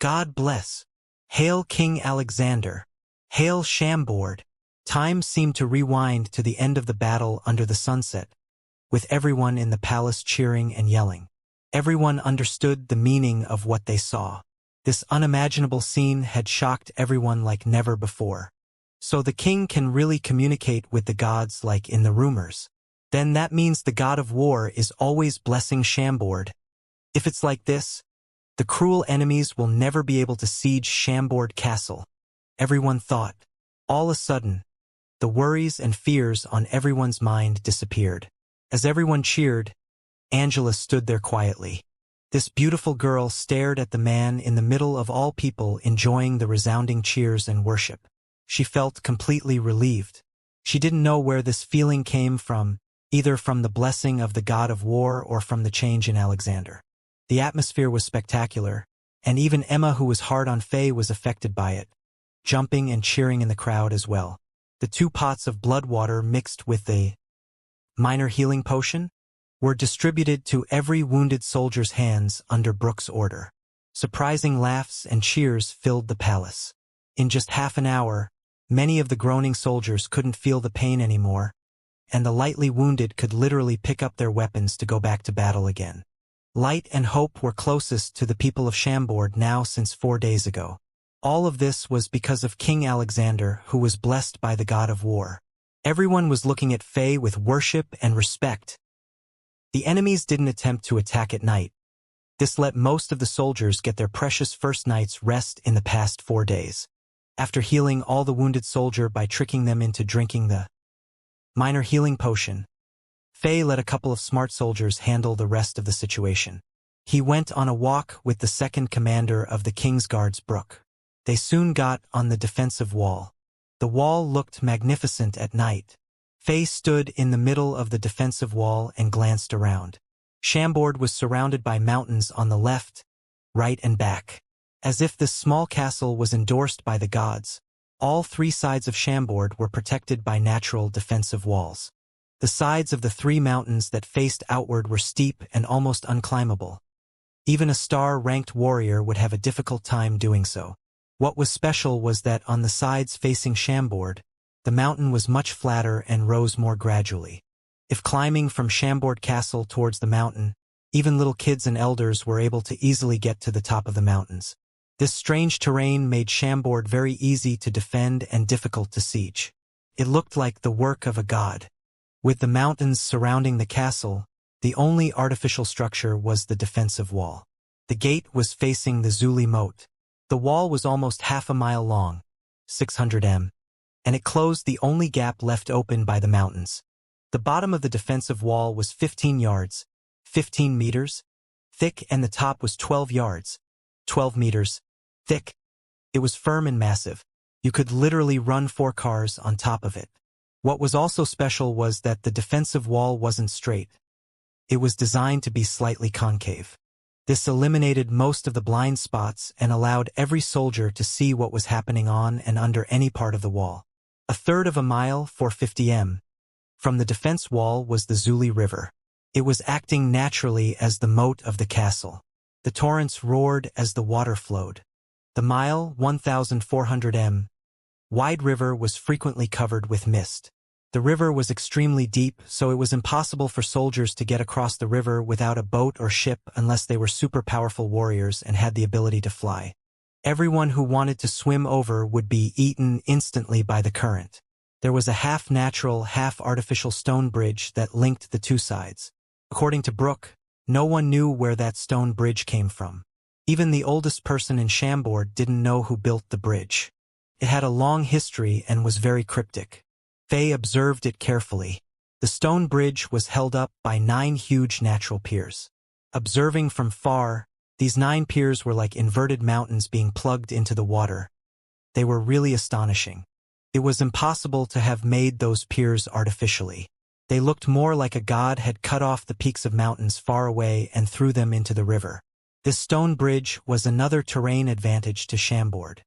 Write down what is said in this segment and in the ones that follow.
God bless. Hail King Alexander. Hail Chambord. Time seemed to rewind to the end of the battle under the sunset, with everyone in the palace cheering and yelling. Everyone understood the meaning of what they saw. This unimaginable scene had shocked everyone like never before. So the king can really communicate with the gods like in the rumors. Then that means the god of war is always blessing Chambord. If it's like this, the cruel enemies will never be able to siege Chambord Castle. Everyone thought. All of a sudden, the worries and fears on everyone's mind disappeared. As everyone cheered, Angela stood there quietly. This beautiful girl stared at the man in the middle of all people enjoying the resounding cheers and worship. She felt completely relieved. She didn't know where this feeling came from, either from the blessing of the god of war or from the change in Alexander. The atmosphere was spectacular, and even Emma, who was hard on Faye, was affected by it, jumping and cheering in the crowd as well. The 2 pots of blood water mixed with the minor healing potion were distributed to every wounded soldier's hands under Brooke's order. Surprising laughs and cheers filled the palace. In just half an hour, many of the groaning soldiers couldn't feel the pain anymore, and the lightly wounded could literally pick up their weapons to go back to battle again. Light and hope were closest to the people of Chambord now since 4 days ago. All of this was because of King Alexander, who was blessed by the god of war. Everyone was looking at Faye with worship and respect. The enemies didn't attempt to attack at night. This let most of the soldiers get their precious first night's rest in the past 4 days. After healing all the wounded soldier by tricking them into drinking the minor healing potion, Faye let a couple of smart soldiers handle the rest of the situation. He went on a walk with the second commander of the King's Guards, Brooke. They soon got on the defensive wall. The wall looked magnificent at night. Faye stood in the middle of the defensive wall and glanced around. Chambord was surrounded by mountains on the left, right and back. As if this small castle was endorsed by the gods, all 3 sides of Chambord were protected by natural defensive walls. The sides of the 3 mountains that faced outward were steep and almost unclimbable. Even a star-ranked warrior would have a difficult time doing so. What was special was that on the sides facing Chambord, the mountain was much flatter and rose more gradually. If climbing from Chambord Castle towards the mountain, even little kids and elders were able to easily get to the top of the mountains. This strange terrain made Chambord very easy to defend and difficult to siege. It looked like the work of a god. With the mountains surrounding the castle, the only artificial structure was the defensive wall. The gate was facing the Zuli moat. The wall was almost half a mile long, 600 m, and it closed the only gap left open by the mountains. The bottom of the defensive wall was 15 yards, 15 meters, thick, and the top was 12 yards, 12 meters, thick. It was firm and massive. You could literally run 4 cars on top of it. What was also special was that the defensive wall wasn't straight. It was designed to be slightly concave. This eliminated most of the blind spots and allowed every soldier to see what was happening on and under any part of the wall. A third of a mile, 450 m, from the defense wall was the Zuli River. It was acting naturally as the moat of the castle. The torrents roared as the water flowed. The mile, 1,400 m, wide river was frequently covered with mist. The river was extremely deep, so it was impossible for soldiers to get across the river without a boat or ship unless they were super powerful warriors and had the ability to fly. Everyone who wanted to swim over would be eaten instantly by the current. There was a half-natural, half-artificial stone bridge that linked the 2 sides. According to Brooke, no one knew where that stone bridge came from. Even the oldest person in Chambord didn't know who built the bridge. It had a long history and was very cryptic. Faye observed it carefully. The stone bridge was held up by 9 huge natural piers. Observing from far, these 9 piers were like inverted mountains being plugged into the water. They were really astonishing. It was impossible to have made those piers artificially. They looked more like a god had cut off the peaks of mountains far away and threw them into the river. This stone bridge was another terrain advantage to Chambord.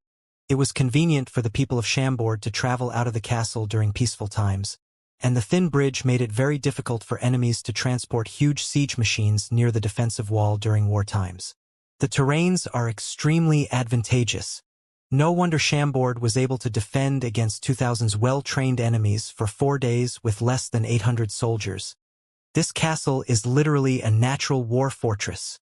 It was convenient for the people of Chambord to travel out of the castle during peaceful times, and the thin bridge made it very difficult for enemies to transport huge siege machines near the defensive wall during war times. The terrains are extremely advantageous. No wonder Chambord was able to defend against 2000's well-trained enemies for 4 days with less than 800 soldiers. This castle is literally a natural war fortress.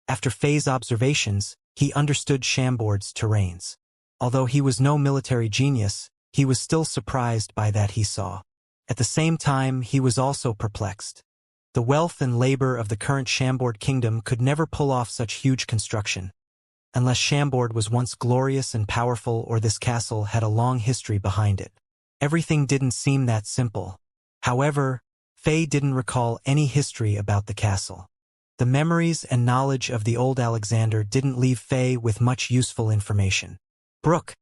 After Faye's observations, he understood Chambord's terrains. Although he was no military genius, he was still surprised by that he saw. At the same time, he was also perplexed. The wealth and labor of the current Chambord kingdom could never pull off such huge construction. Unless Chambord was once glorious and powerful or this castle had a long history behind it. Everything didn't seem that simple. However, Faye didn't recall any history about the castle. The memories and knowledge of the old Alexander didn't leave Faye with much useful information. Brooke,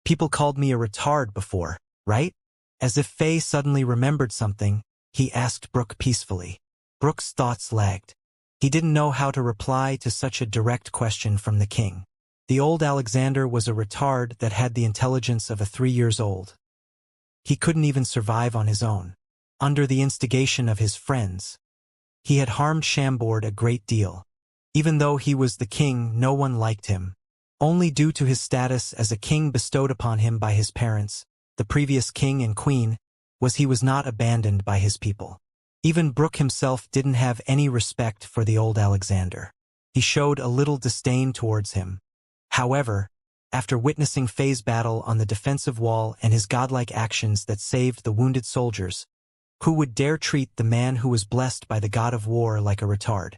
people called me a retard before, right? As if Faye suddenly remembered something, he asked Brooke peacefully. Brooke's thoughts lagged. He didn't know how to reply to such a direct question from the king. The old Alexander was a retard that had the intelligence of a 3-year-old. He couldn't even survive on his own. Under the instigation of his friends, he had harmed Chambord a great deal. Even though he was the king, no one liked him. Only due to his status as a king bestowed upon him by his parents, the previous king and queen, he was not abandoned by his people. Even Brooke himself didn't have any respect for the old Alexander. He showed a little disdain towards him. However, after witnessing Faye's battle on the defensive wall and his godlike actions that saved the wounded soldiers, who would dare treat the man who was blessed by the god of war like a retard?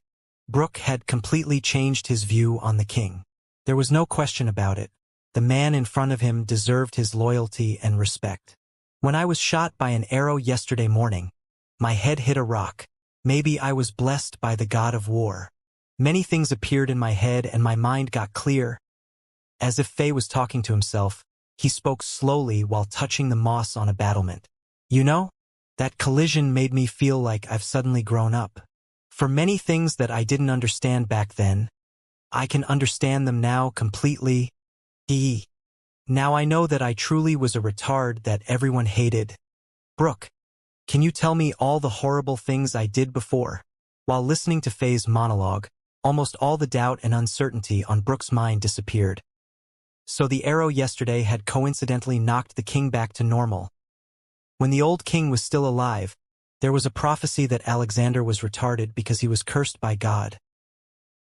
Brooke had completely changed his view on the king. There was no question about it. The man in front of him deserved his loyalty and respect. When I was shot by an arrow yesterday morning, my head hit a rock. Maybe I was blessed by the god of war. Many things appeared in my head and my mind got clear. As if Faye was talking to himself, he spoke slowly while touching the moss on a battlement. You know, that collision made me feel like I've suddenly grown up. For many things that I didn't understand back then, I can understand them now completely. Now I know that I truly was a retard that everyone hated. Brooke, can you tell me all the horrible things I did before? While listening to Faye's monologue, almost all the doubt and uncertainty on Brooke's mind disappeared. So the arrow yesterday had coincidentally knocked the king back to normal. When the old king was still alive, there was a prophecy that Alexander was retarded because he was cursed by God.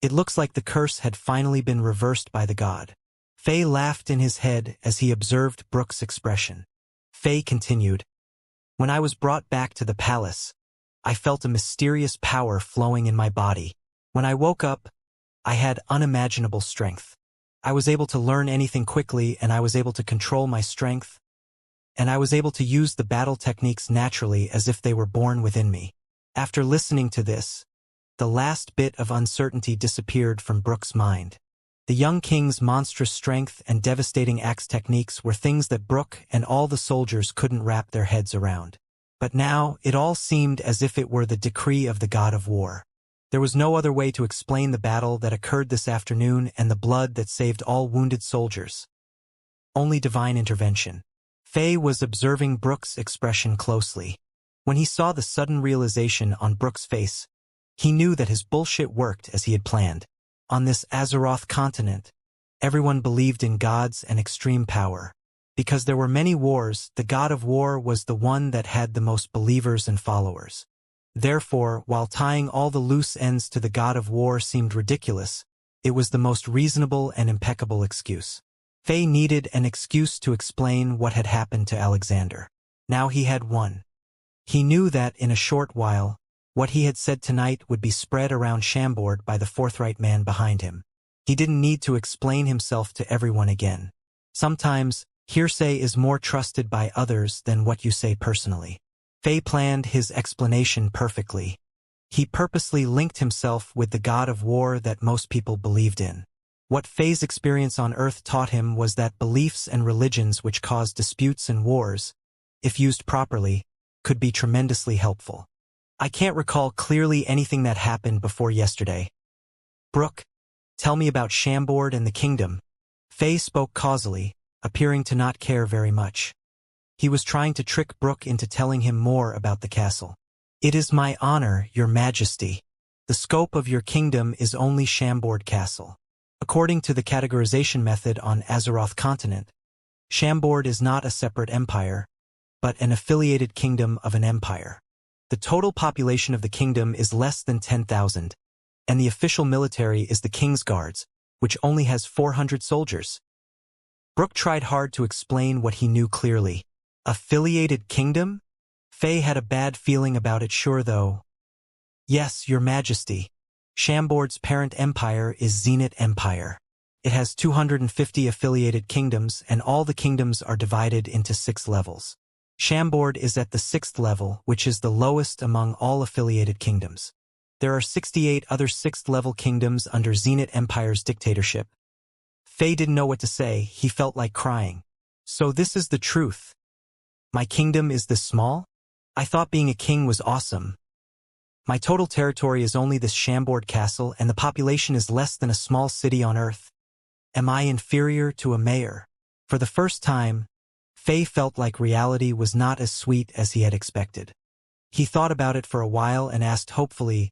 It looks like the curse had finally been reversed by the god. Faye laughed in his head as he observed Brooke's expression. Faye continued, "When I was brought back to the palace, I felt a mysterious power flowing in my body. When I woke up, I had unimaginable strength. I was able to learn anything quickly and I was able to control my strength. And I was able to use the battle techniques naturally as if they were born within me." After listening to this, the last bit of uncertainty disappeared from Brooke's mind. The young king's monstrous strength and devastating axe techniques were things that Brooke and all the soldiers couldn't wrap their heads around. But now, it all seemed as if it were the decree of the god of war. There was no other way to explain the battle that occurred this afternoon and the blood that saved all wounded soldiers. Only divine intervention. Faye was observing Brooke's expression closely. When he saw the sudden realization on Brooke's face, he knew that his bullshit worked as he had planned. On this Azeroth continent, everyone believed in gods and extreme power. Because there were many wars, the god of war was the one that had the most believers and followers. Therefore, while tying all the loose ends to the god of war seemed ridiculous, it was the most reasonable and impeccable excuse. Faye needed an excuse to explain what had happened to Alexander. Now he had one. He knew that, in a short while, what he had said tonight would be spread around Chambord by the forthright man behind him. He didn't need to explain himself to everyone again. Sometimes, hearsay is more trusted by others than what you say personally. Faye planned his explanation perfectly. He purposely linked himself with the god of war that most people believed in. What Faye's experience on Earth taught him was that beliefs and religions which cause disputes and wars, if used properly, could be tremendously helpful. I can't recall clearly anything that happened before yesterday. Brooke, tell me about Chambord and the kingdom. Faye spoke causally, appearing to not care very much. He was trying to trick Brooke into telling him more about the castle. It is my honor, your majesty. The scope of your kingdom is only Chambord Castle. According to the categorization method on Azeroth continent, Chambord is not a separate empire, but an affiliated kingdom of an empire. The total population of the kingdom is less than 10,000, and the official military is the King's Guards, which only has 400 soldiers. Brooke tried hard to explain what he knew clearly. Affiliated kingdom? Faye had a bad feeling about it, sure though. Yes, Your Majesty. Chambord's parent empire is Zenith Empire. It has 250 affiliated kingdoms, and all the kingdoms are divided into 6 levels. Chambord is at the 6th level, which is the lowest among all affiliated kingdoms. There are 68 other 6th-level kingdoms under Zenith Empire's dictatorship. Faye didn't know what to say, he felt like crying. So this is the truth. My kingdom is this small? I thought being a king was awesome. My total territory is only this Chambord castle, and the population is less than a small city on Earth. Am I inferior to a mayor? For the first time, Faye felt like reality was not as sweet as he had expected. He thought about it for a while and asked hopefully,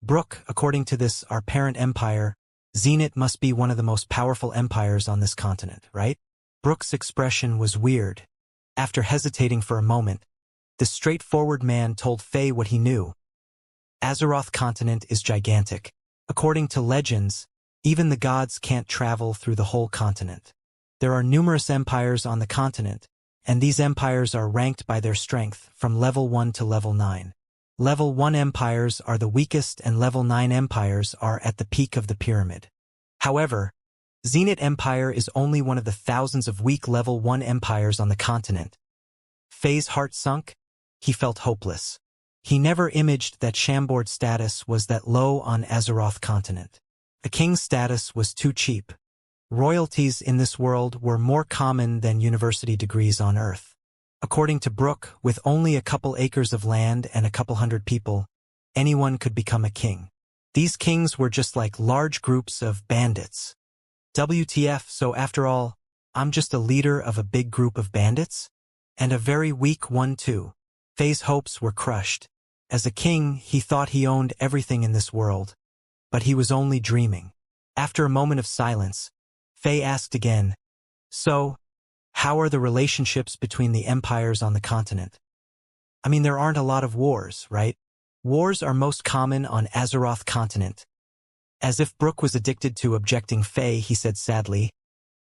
Brooke, according to this, our parent empire, Zenith must be one of the most powerful empires on this continent, right? Brooke's expression was weird. After hesitating for a moment, the straightforward man told Faye what he knew. Azeroth continent is gigantic. According to legends, even the gods can't travel through the whole continent. There are numerous empires on the continent, and these empires are ranked by their strength from level 1 to level 9. Level 1 empires are the weakest and level 9 empires are at the peak of the pyramid. However, Zenith Empire is only one of the thousands of weak level 1 empires on the continent. Faye's heart sunk. He felt hopeless. He never imaged that Chambord's status was that low on Azeroth continent. A king's status was too cheap. Royalties in this world were more common than university degrees on Earth. According to Brooke, with only a couple acres of land and a couple hundred people, anyone could become a king. These kings were just like large groups of bandits. WTF, so after all, I'm just a leader of a big group of bandits? And a very weak one too. Faye's hopes were crushed. As a king, he thought he owned everything in this world. But he was only dreaming. After a moment of silence, Faye asked again, So, how are the relationships between the empires on the continent? I mean, there aren't a lot of wars, right? Wars are most common on Azeroth continent. As if Brooke was addicted to objecting Faye, he said sadly,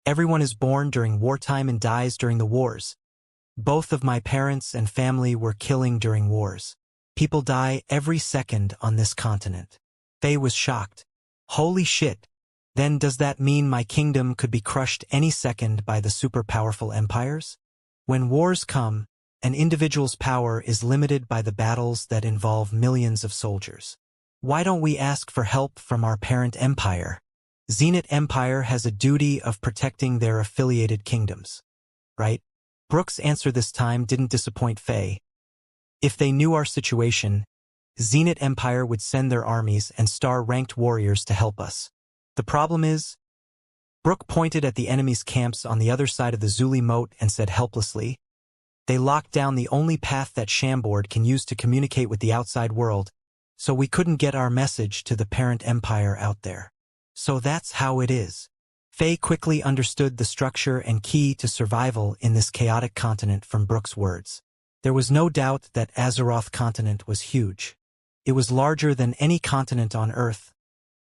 Everyone is born during wartime and dies during the wars. Both of my parents and family were killing during wars. People die every second on this continent. Faye was shocked. Holy shit. Then does that mean my kingdom could be crushed any second by the super powerful empires? When wars come, an individual's power is limited by the battles that involve millions of soldiers. Why don't we ask for help from our parent empire? Zenith Empire has a duty of protecting their affiliated kingdoms. Right? Brooke's answer this time didn't disappoint Faye. If they knew our situation, Zenith Empire would send their armies and star-ranked warriors to help us. The problem is, Brooke pointed at the enemy's camps on the other side of the Zuli moat and said helplessly, They locked down the only path that Chambord can use to communicate with the outside world, so we couldn't get our message to the parent empire out there. So that's how it is. Faye quickly understood the structure and key to survival in this chaotic continent from Brooke's words. There was no doubt that Azeroth continent was huge. It was larger than any continent on Earth,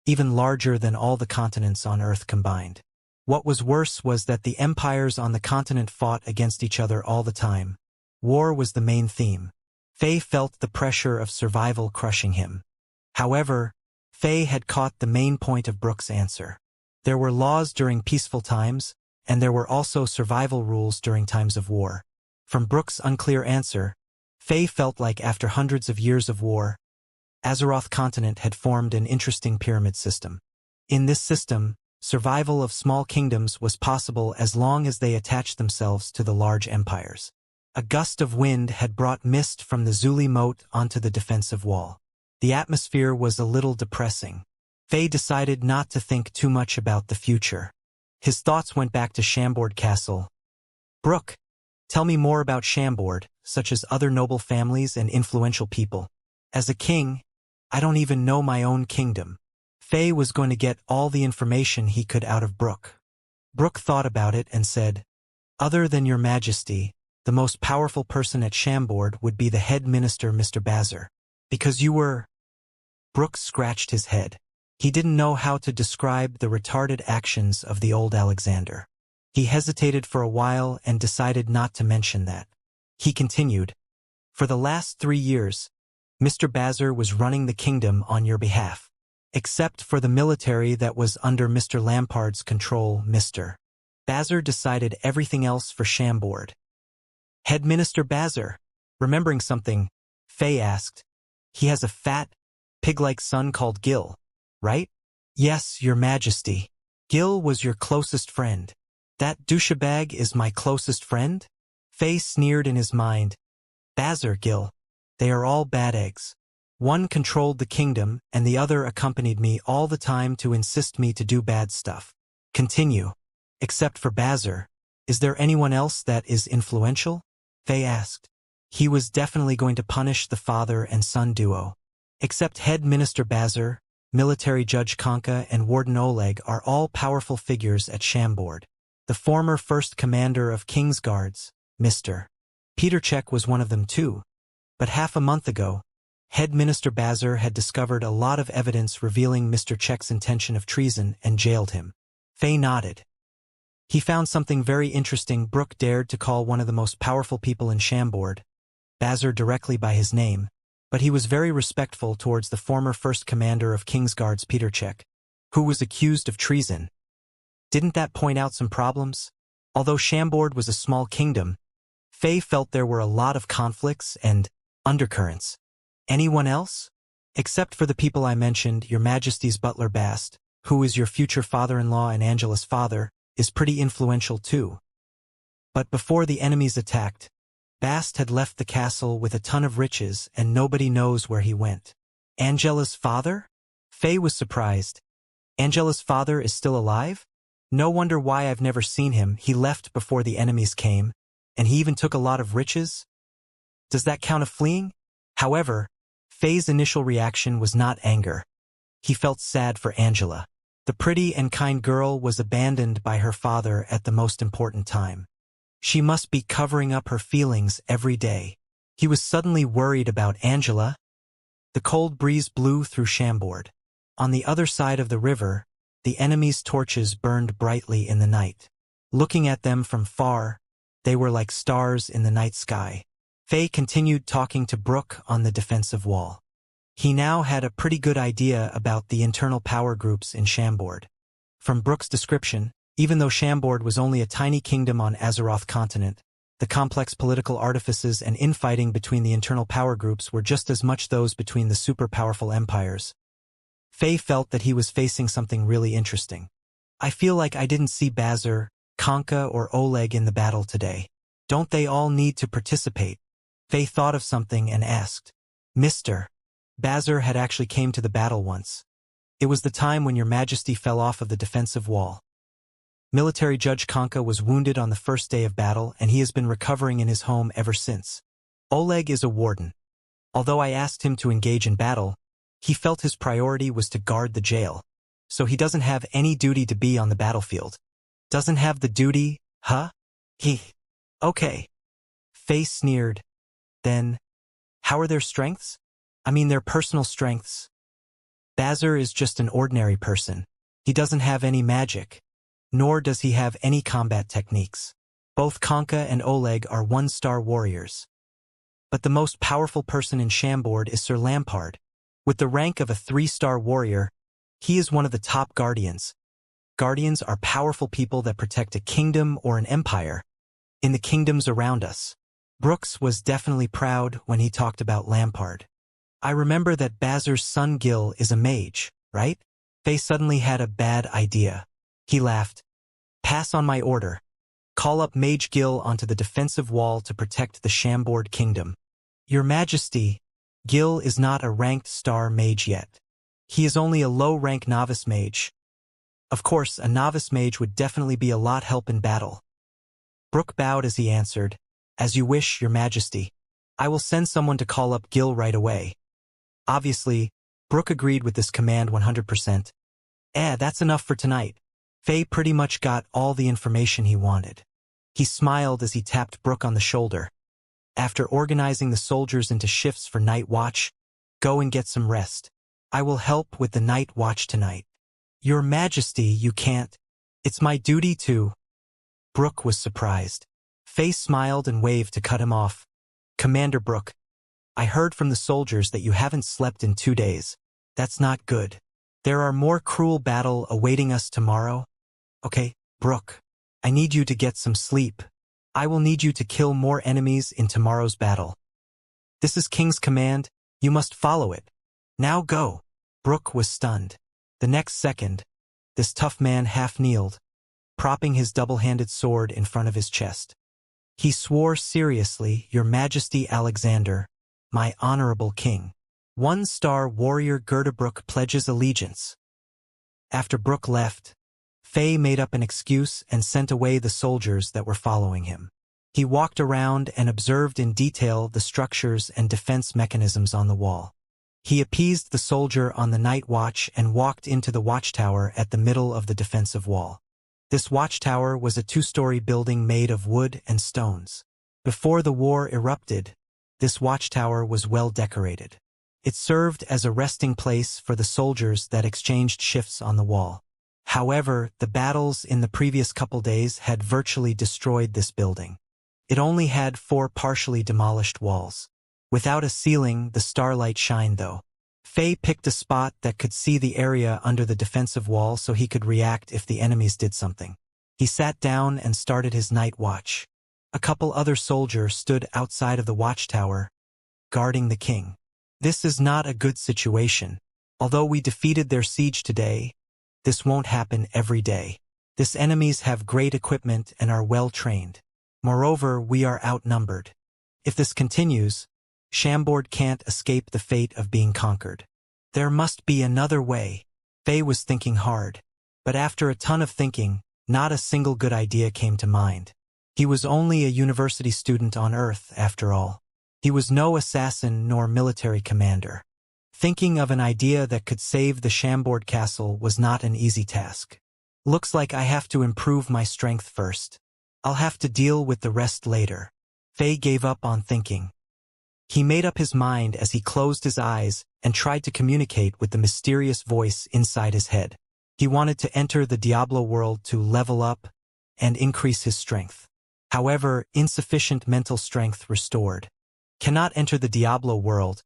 even larger than all the continents on Earth combined. What was worse was that the empires on the continent fought against each other all the time. War was the main theme. Faye felt the pressure of survival crushing him. However, Faye had caught the main point of Brooke's answer. There were laws during peaceful times, and there were also survival rules during times of war. From Brooke's unclear answer, Faye felt like after hundreds of years of war, Azeroth continent had formed an interesting pyramid system. In this system, survival of small kingdoms was possible as long as they attached themselves to the large empires. A gust of wind had brought mist from the Zuli moat onto the defensive wall. The atmosphere was a little depressing. Faye decided not to think too much about the future. His thoughts went back to Chambord Castle. Brooke, tell me more about Chambord, such as other noble families and influential people. As a king, I don't even know my own kingdom. Faye was going to get all the information he could out of Brooke. Brooke thought about it and said, "Other than your majesty, the most powerful person at Chambord would be the head minister, Mr. Bazar. Because you were—" Brooke scratched his head. He didn't know how to describe the retarded actions of the old Alexander. He hesitated for a while and decided not to mention that. He continued, "For the last 3 years, Mr. Bazar was running the kingdom on your behalf. Except for the military that was under Mr. Lampard's control, Mr. Bazar decided everything else for Chambord." "Head Minister Bazar, remembering something," Faye asked. "He has a fat, pig-like son called Gil, right?" "Yes, your majesty. Gil was your closest friend." "That douchebag is my closest friend?" Faye sneered in his mind. "Bazar, Gil. They are all bad eggs. One controlled the kingdom and the other accompanied me all the time to insist me to do bad stuff." "Continue. Except for Bazar, is there anyone else that is influential?" Faye asked. He was definitely going to punish the father and son duo. "Except Head Minister Bazar, Military Judge Kanka and Warden Oleg are all powerful figures at Chambord. The former first commander of King's Guards, Mr. Peterchek, was one of them too. But half a month ago, Head Minister Bazar had discovered a lot of evidence revealing Mr. Chek's intention of treason and jailed him." Faye nodded. He found something very interesting. Brooke dared to call one of the most powerful people in Chambord, Bazar, directly by his name, but he was very respectful towards the former first commander of King's Guards, Peterchek, who was accused of treason. Didn't that point out some problems? Although Chambord was a small kingdom, Faye felt there were a lot of conflicts and undercurrents. "Anyone else?" "Except for the people I mentioned, your majesty's butler Bast, who is your future father-in-law and Angela's father, is pretty influential too." But before the enemies attacked, Bast had left the castle with a ton of riches and nobody knows where he went. "Angela's father?" Faye was surprised. "Angela's father is still alive? No wonder why I've never seen him. He left before the enemies came, and he even took a lot of riches. Does that count as fleeing?" However, Faye's initial reaction was not anger. He felt sad for Angela. The pretty and kind girl was abandoned by her father at the most important time. She must be covering up her feelings every day. He was suddenly worried about Angela. The cold breeze blew through Chambord. On the other side of the river, the enemy's torches burned brightly in the night. Looking at them from far, they were like stars in the night sky. Faye continued talking to Brooke on the defensive wall. He now had a pretty good idea about the internal power groups in Chambord. From Brooke's description, even though Chambord was only a tiny kingdom on Azeroth continent, the complex political artifices and infighting between the internal power groups were just as much those between the super-powerful empires. Faye felt that he was facing something really interesting. "I feel like I didn't see Bazar, Kanka, or Oleg in the battle today. Don't they all need to participate?" Faye thought of something and asked. "Mr. Bazar had actually came to the battle once. It was the time when your majesty fell off of the defensive wall. Military Judge Kanka was wounded on the first day of battle and he has been recovering in his home ever since. Oleg is a warden. Although I asked him to engage in battle, he felt his priority was to guard the jail. So he doesn't have any duty to be on the battlefield." "Doesn't have the duty, huh?" Okay. Faye sneered. "Then, how are their strengths? I mean their personal strengths." "Bazar is just an ordinary person. He doesn't have any magic. Nor does he have any combat techniques. Both Kanka and Oleg are 1-star warriors. But the most powerful person in Chambord is Sir Lampard. With the rank of a 3-star warrior, he is one of the top guardians. Guardians are powerful people that protect a kingdom or an empire. In the kingdoms around us." Brooks was definitely proud when he talked about Lampard. "I remember that Bazar's son Gil is a mage, right?" Faye suddenly had a bad idea. He laughed. "Pass on my order. Call up Mage Gil onto the defensive wall to protect the Chambord kingdom." "Your Majesty, Gil is not a ranked star mage yet. He is only a low-rank novice mage. Of course, a novice mage would definitely be a lot help in battle." Brooke bowed as he answered, "As you wish, Your Majesty. I will send someone to call up Gil right away." Obviously, Brooke agreed with this command 100%. That's enough for tonight. Faye pretty much got all the information he wanted. He smiled as he tapped Brooke on the shoulder. After organizing the soldiers into shifts for night watch, go and get some rest. I will help with the night watch tonight. Your Majesty, you can't. It's my duty to. Brooke was surprised. Faye smiled and waved to cut him off. Commander Brooke, I heard from the soldiers that you haven't slept in 2 days. That's not good. There are more cruel battle awaiting us tomorrow. Okay, Brooke, I need you to get some sleep. I will need you to kill more enemies in tomorrow's battle. This is King's command. You must follow it. Now go. Brooke was stunned. The next second, this tough man half-kneeled, propping his double-handed sword in front of his chest. He swore seriously, Your Majesty Alexander, my honorable king. 1-star warrior Gerda Brooke pledges allegiance. After Brooke left, Faye made up an excuse and sent away the soldiers that were following him. He walked around and observed in detail the structures and defense mechanisms on the wall. He appeased the soldier on the night watch and walked into the watchtower at the middle of the defensive wall. This watchtower was a 2-story building made of wood and stones. Before the war erupted, this watchtower was well decorated. It served as a resting place for the soldiers that exchanged shifts on the wall. However, the battles in the previous couple days had virtually destroyed this building. It only had 4 partially demolished walls. Without a ceiling, the starlight shined though. Faye picked a spot that could see the area under the defensive wall so he could react if the enemies did something. He sat down and started his night watch. A couple other soldiers stood outside of the watchtower, guarding the king. This is not a good situation. Although we defeated their siege today, this won't happen every day. These enemies have great equipment and are well trained. Moreover, we are outnumbered. If this continues, Chambord can't escape the fate of being conquered. There must be another way. Faye was thinking hard. But after a ton of thinking, not a single good idea came to mind. He was only a university student on Earth, after all. He was no assassin nor military commander. Thinking of an idea that could save the Chambord castle was not an easy task. Looks like I have to improve my strength first. I'll have to deal with the rest later. Faye gave up on thinking. He made up his mind as he closed his eyes and tried to communicate with the mysterious voice inside his head. He wanted to enter the Diablo world to level up and increase his strength. However, insufficient mental strength restored. Cannot enter the Diablo world.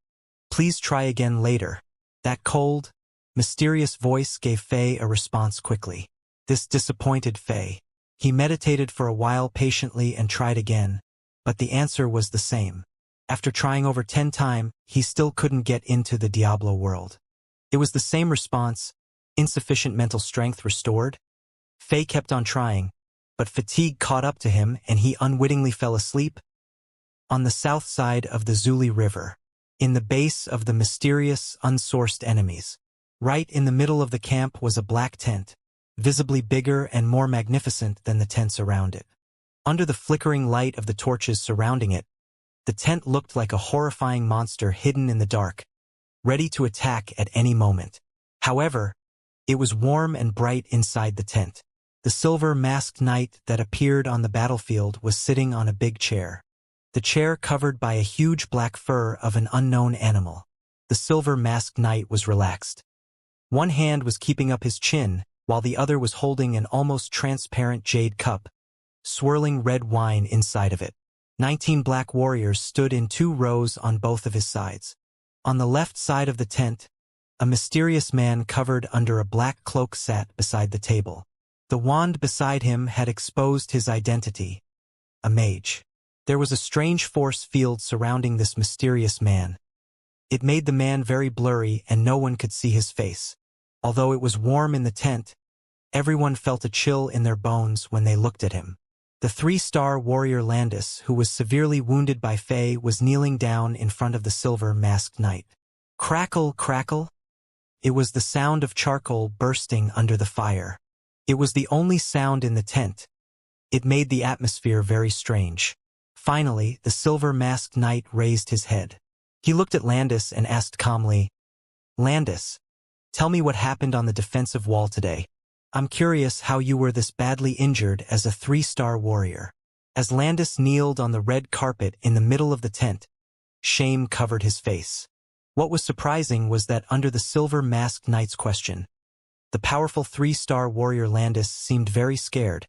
Please try again later. That cold, mysterious voice gave Faye a response quickly. This disappointed Faye. He meditated for a while patiently and tried again, but the answer was the same. After trying over 10 times, he still couldn't get into the Diablo world. It was the same response, insufficient mental strength restored. Faye kept on trying, but fatigue caught up to him and he unwittingly fell asleep. On the south side of the Zuli River, in the base of the mysterious, unsourced enemies. Right in the middle of the camp was a black tent, visibly bigger and more magnificent than the tents around it. Under the flickering light of the torches surrounding it, the tent looked like a horrifying monster hidden in the dark, ready to attack at any moment. However, it was warm and bright inside the tent. The silver-masked knight that appeared on the battlefield was sitting on a big chair. The chair covered by a huge black fur of an unknown animal. The silver-masked knight was relaxed. One hand was keeping up his chin, while the other was holding an almost transparent jade cup, swirling red wine inside of it. 19 black warriors stood in 2 rows on both of his sides. On the left side of the tent, a mysterious man covered under a black cloak sat beside the table. The wand beside him had exposed his identity, a mage. There was a strange force field surrounding this mysterious man. It made the man very blurry and no one could see his face. Although it was warm in the tent, everyone felt a chill in their bones when they looked at him. The 3-star warrior Landis, who was severely wounded by Faye, was kneeling down in front of the silver-masked knight. Crackle, crackle. It was the sound of charcoal bursting under the fire. It was the only sound in the tent. It made the atmosphere very strange. Finally, the silver-masked knight raised his head. He looked at Landis and asked calmly, "Landis, Tell me what happened on the defensive wall today. I'm curious how you were this badly injured as a 3-star warrior. As Landis kneeled on the red carpet in the middle of the tent, shame covered his face. What was surprising was that under the silver-masked knight's question, the powerful 3-star warrior Landis seemed very scared,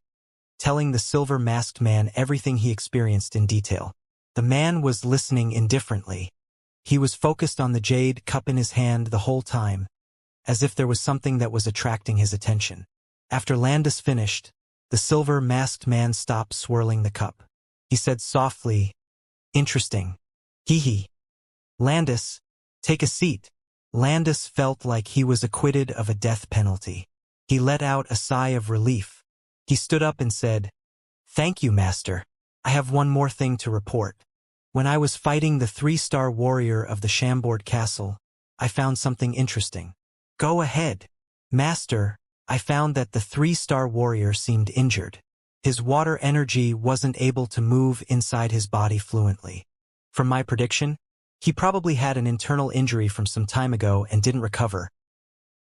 telling the silver-masked man everything he experienced in detail. The man was listening indifferently. He was focused on the jade cup in his hand the whole time, as if there was something that was attracting his attention. After Landis finished, the silver-masked man stopped swirling the cup. He said softly, "Interesting. Hee. Landis, take a seat." Landis felt like he was acquitted of a death penalty. He let out a sigh of relief. He stood up and said, "Thank you, Master. I have one more thing to report. When I was fighting the 3-star warrior of the Chambord Castle, I found something interesting." "Go ahead." "Master, I found that the 3-star warrior seemed injured. His water energy wasn't able to move inside his body fluently. From my prediction, he probably had an internal injury from some time ago and didn't recover.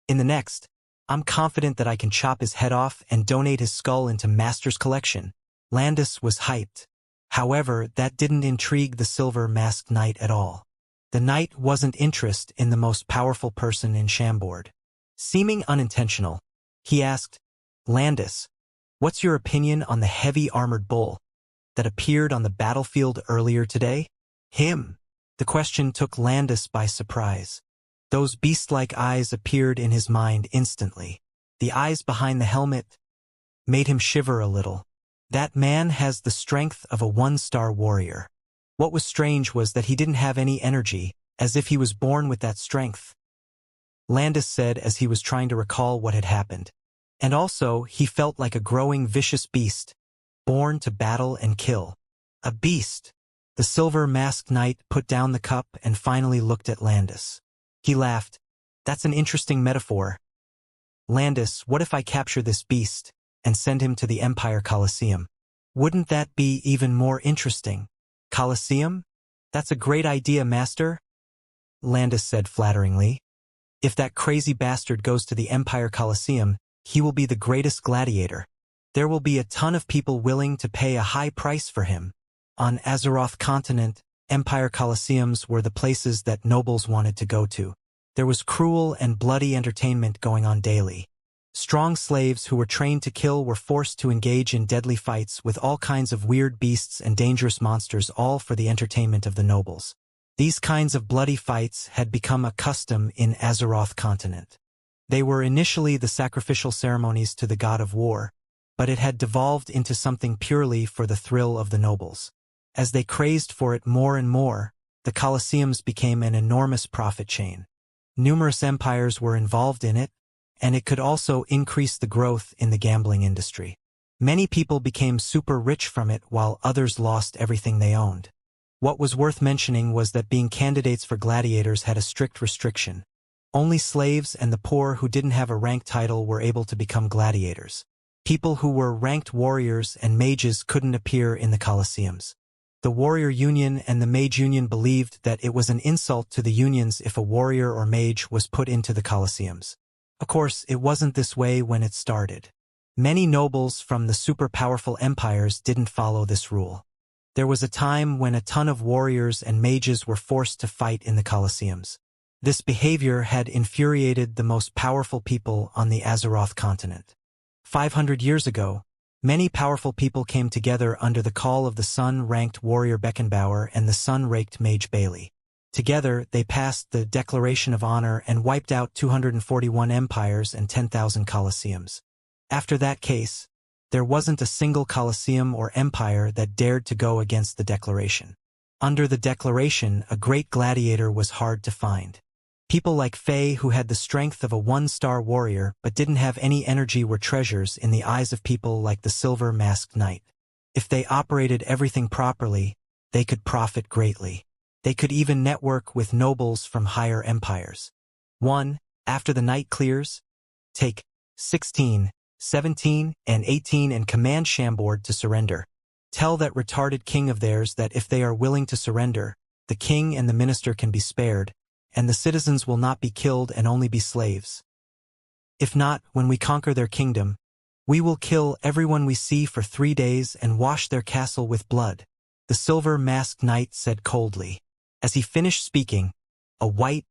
In the next, I'm confident that I can chop his head off and donate his skull into Master's collection." Landis was hyped. However, that didn't intrigue the silver-masked knight at all. The knight wasn't interested in the most powerful person in Chambord. Seeming unintentional, he asked, "Landis, what's your opinion on the heavy armored bull that appeared on the battlefield earlier today?" "Him?" The question took Landis by surprise. Those beast-like eyes appeared in his mind instantly. The eyes behind the helmet made him shiver a little. That man has the strength of a 1-star warrior. What was strange was that he didn't have any energy, as if he was born with that strength. Landis said as he was trying to recall what had happened. And also, he felt like a growing vicious beast, born to battle and kill. A beast. The silver-masked knight put down the cup and finally looked at Landis. He laughed. "That's an interesting metaphor. Landis, what if I capture this beast and send him to the Empire Colosseum? Wouldn't that be even more interesting?" "Colosseum? That's a great idea, Master," Landis said flatteringly. "If that crazy bastard goes to the Empire Colosseum, he will be the greatest gladiator. There will be a ton of people willing to pay a high price for him." On Azeroth continent, Empire Colosseums were the places that nobles wanted to go to. There was cruel and bloody entertainment going on daily. Strong slaves who were trained to kill were forced to engage in deadly fights with all kinds of weird beasts and dangerous monsters, all for the entertainment of the nobles. These kinds of bloody fights had become a custom in Azeroth continent. They were initially the sacrificial ceremonies to the god of war, but it had devolved into something purely for the thrill of the nobles. As they crazed for it more and more, the Colosseums became an enormous profit chain. Numerous empires were involved in it, and it could also increase the growth in the gambling industry. Many people became super rich from it while others lost everything they owned. What was worth mentioning was that being candidates for gladiators had a strict restriction. Only slaves and the poor who didn't have a rank title were able to become gladiators. People who were ranked warriors and mages couldn't appear in the Colosseums. The Warrior Union and the Mage Union believed that it was an insult to the unions if a warrior or mage was put into the Colosseums. Of course, it wasn't this way when it started. Many nobles from the super-powerful empires didn't follow this rule. There was a time when a ton of warriors and mages were forced to fight in the Colosseums. This behavior had infuriated the most powerful people on the Azeroth continent. 500 years ago, many powerful people came together under the call of the sun-ranked warrior Beckenbauer and the sun-raked mage Bailey. Together, they passed the Declaration of Honor and wiped out 241 empires and 10,000 Colosseums. After that case, there wasn't a single Colosseum or empire that dared to go against the Declaration. Under the Declaration, a great gladiator was hard to find. People like Faye, who had the strength of a 1-star warrior but didn't have any energy, were treasures in the eyes of people like the Silver-Masked Knight. If they operated everything properly, they could profit greatly. They could even network with nobles from higher empires. 1. After the night clears, take 16, 17, and 18 and command Chambord to surrender. Tell that retarded king of theirs that if they are willing to surrender, the king and the minister can be spared, and the citizens will not be killed and only be slaves. If not, when we conquer their kingdom, we will kill everyone we see for 3 days and wash their castle with blood, the silver-masked knight said coldly. As he finished speaking, a white,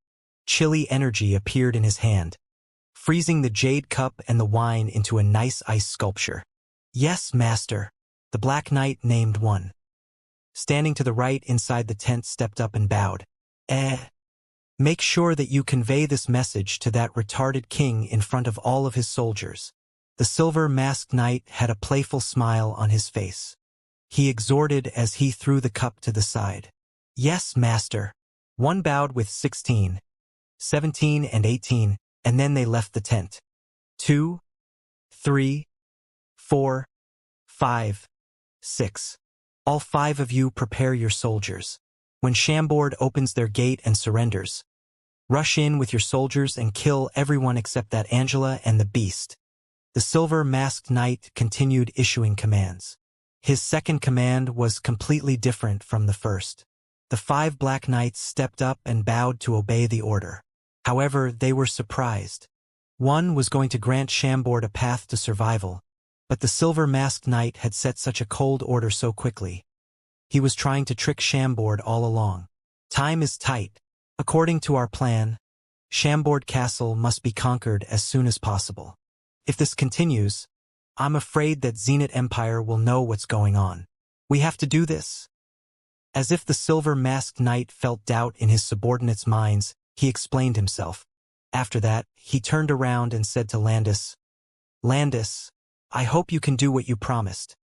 chilly energy appeared in his hand, freezing the jade cup and the wine into a nice ice sculpture. Yes, master, the Black Knight named one. Standing to the right inside the tent stepped up and bowed. Make sure that you convey this message to that retarded king in front of all of his soldiers. The silver-masked knight had a playful smile on his face. He exhorted as he threw the cup to the side. Yes, master. One bowed with 16, 17, and 18, and then they left the tent. 2, 3, 4, 5, 6. All 5 of you prepare your soldiers. When Chambord opens their gate and surrenders, rush in with your soldiers and kill everyone except that Angela and the beast. The silver-masked knight continued issuing commands. His second command was completely different from the first. The 5 black knights stepped up and bowed to obey the order. However, they were surprised. One was going to grant Chambord a path to survival, but the silver-masked knight had set such a cold order so quickly. He was trying to trick Chambord all along. Time is tight. According to our plan, Chambord Castle must be conquered as soon as possible. If this continues, I'm afraid that Zenith Empire will know what's going on. We have to do this. As if the silver-masked knight felt doubt in his subordinates' minds, he explained himself. After that, he turned around and said to Landis, Landis, I hope you can do what you promised.